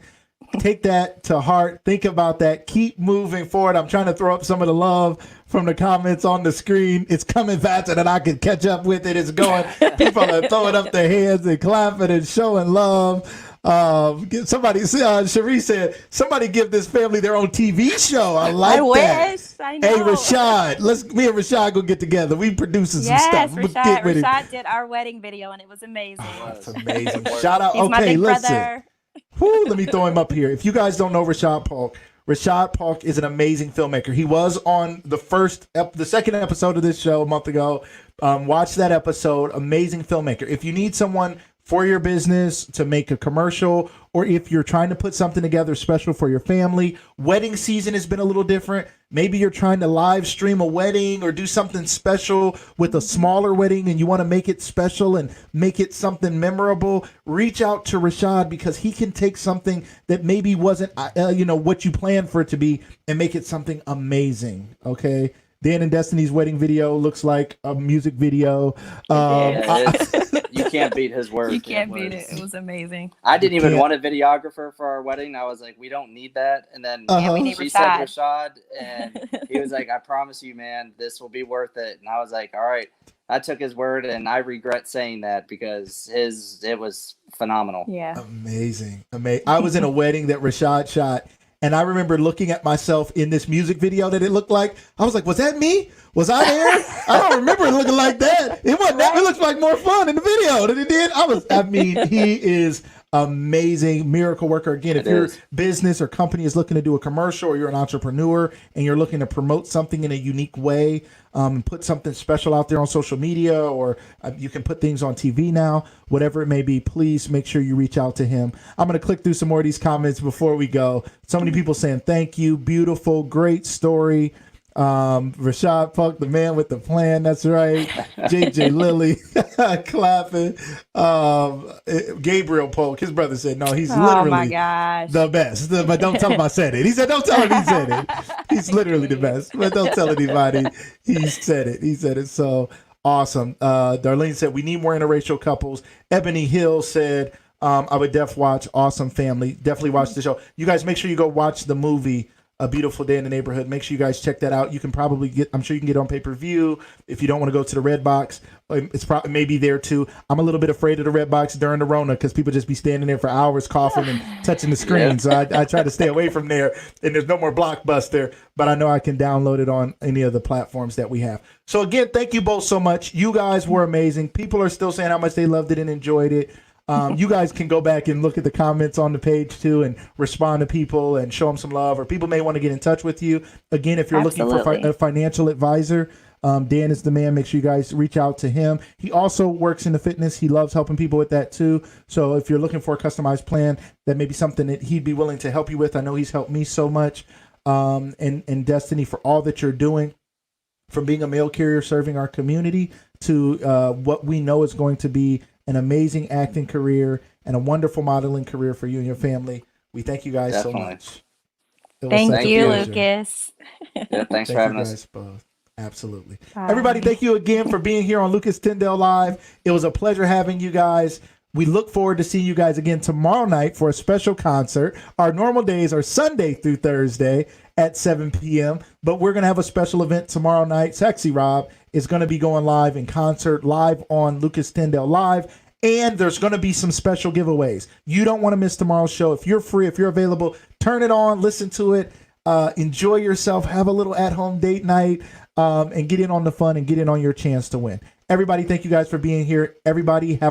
take that to heart. Think about that. Keep moving forward. I'm trying to throw up some of the love from the comments on the screen. It's coming faster than I can catch up with it. It's going. People are throwing up their hands and clapping and showing love. Cherie said, somebody give this family their own TV show. I wish. I know. Hey, Rashad, me and Rashad go get together. We producing some stuff. Rashad did our wedding video, and it was amazing. It's amazing. Shout out. He's my big brother. Let me throw him up here. If you guys don't know Rashad Polk is an amazing filmmaker. He was on the second episode of this show a month ago. Watch that episode. Amazing filmmaker. If you need someone for your business to make a commercial, or if you're trying to put something together special for your family, wedding season has been a little different. Maybe you're trying to live stream a wedding or do something special with a smaller wedding and you want to make it special and make it something memorable. Reach out to Rashad, because he can take something that maybe wasn't, what you planned for it to be, and make it something amazing. Okay. Dan and Destiny's wedding video looks like a music video. You can't beat his work. You can't beat it. It was amazing. I didn't even want a videographer for our wedding. I was like, we don't need that. And then she said Rashad, and he was like, I promise you, man, this will be worth it. And I was like, all right. I took his word, and I regret saying that, because it was phenomenal. Yeah. Amazing. I was in a wedding that Rashad shot, and I remember looking at myself in this music video that it looked like. I was like, was that me? Was I there? I don't remember it looking like that. It wasn't that. It looks like more fun in the video than it did. He is amazing, miracle worker. Again, if your business or company is looking to do a commercial, or you're an entrepreneur and you're looking to promote something in a unique way, put something special out there on social media, or you can put things on TV now, whatever it may be, please make sure you reach out to him. I'm going to click through some more of these comments before we go. So many people saying thank you, beautiful, great story. Rashad Puck, the man with the plan. That's right. JJ Lilly clapping. Gabriel Polk, his brother said, no, he's Oh my literally gosh. the best. But don't tell him I said it. He said, don't tell him he said it. He's literally the best. But don't tell anybody he said it. He said it. So awesome. Darlene said, we need more interracial couples. Ebony Hill said, I would watch. Awesome family. Definitely watch the show. You guys make sure you go watch the movie A Beautiful Day in the Neighborhood. Make sure you guys check that out. You can probably I'm sure you can get it on pay-per-view if you don't want to go to the Red Box. It's probably maybe there too. I'm a little bit afraid of the Red Box during the Rona because people just be standing there for hours coughing and touching the screen. So I try to stay away from there. And there's no more Blockbuster, but I know I can download it on any of the platforms that we have. So again, thank you both so much. You guys were amazing. People are still saying how much they loved it and enjoyed it. You guys can go back and look at the comments on the page too and respond to people and show them some love, or people may want to get in touch with you. Again, if you're looking for a financial advisor, Dan is the man. Make sure you guys reach out to him. He also works in the fitness. He loves helping people with that too. So if you're looking for a customized plan, that may be something that he'd be willing to help you with. I know he's helped me so much. And Destiny, for all that you're doing, from being a mail carrier serving our community to what we know is going to be an amazing acting career and a wonderful modeling career for you and your family. We thank you guys so much. Thank you, Lucas. Yeah, thanks for having us. Both. Absolutely. Bye. Everybody, thank you again for being here on Lucas Tyndale Live. It was a pleasure having you guys. We look forward to seeing you guys again tomorrow night for a special concert. Our normal days are Sunday through Thursday at 7 p.m., but we're going to have a special event tomorrow night. Sexy Rob is going to be going live in concert, live on Lucas Tyndale Live, and there's going to be some special giveaways. You don't want to miss tomorrow's show. If you're free, if you're available, turn it on, listen to it, enjoy yourself, have a little at-home date night, and get in on the fun and get in on your chance to win. Everybody, thank you guys for being here. Everybody, have a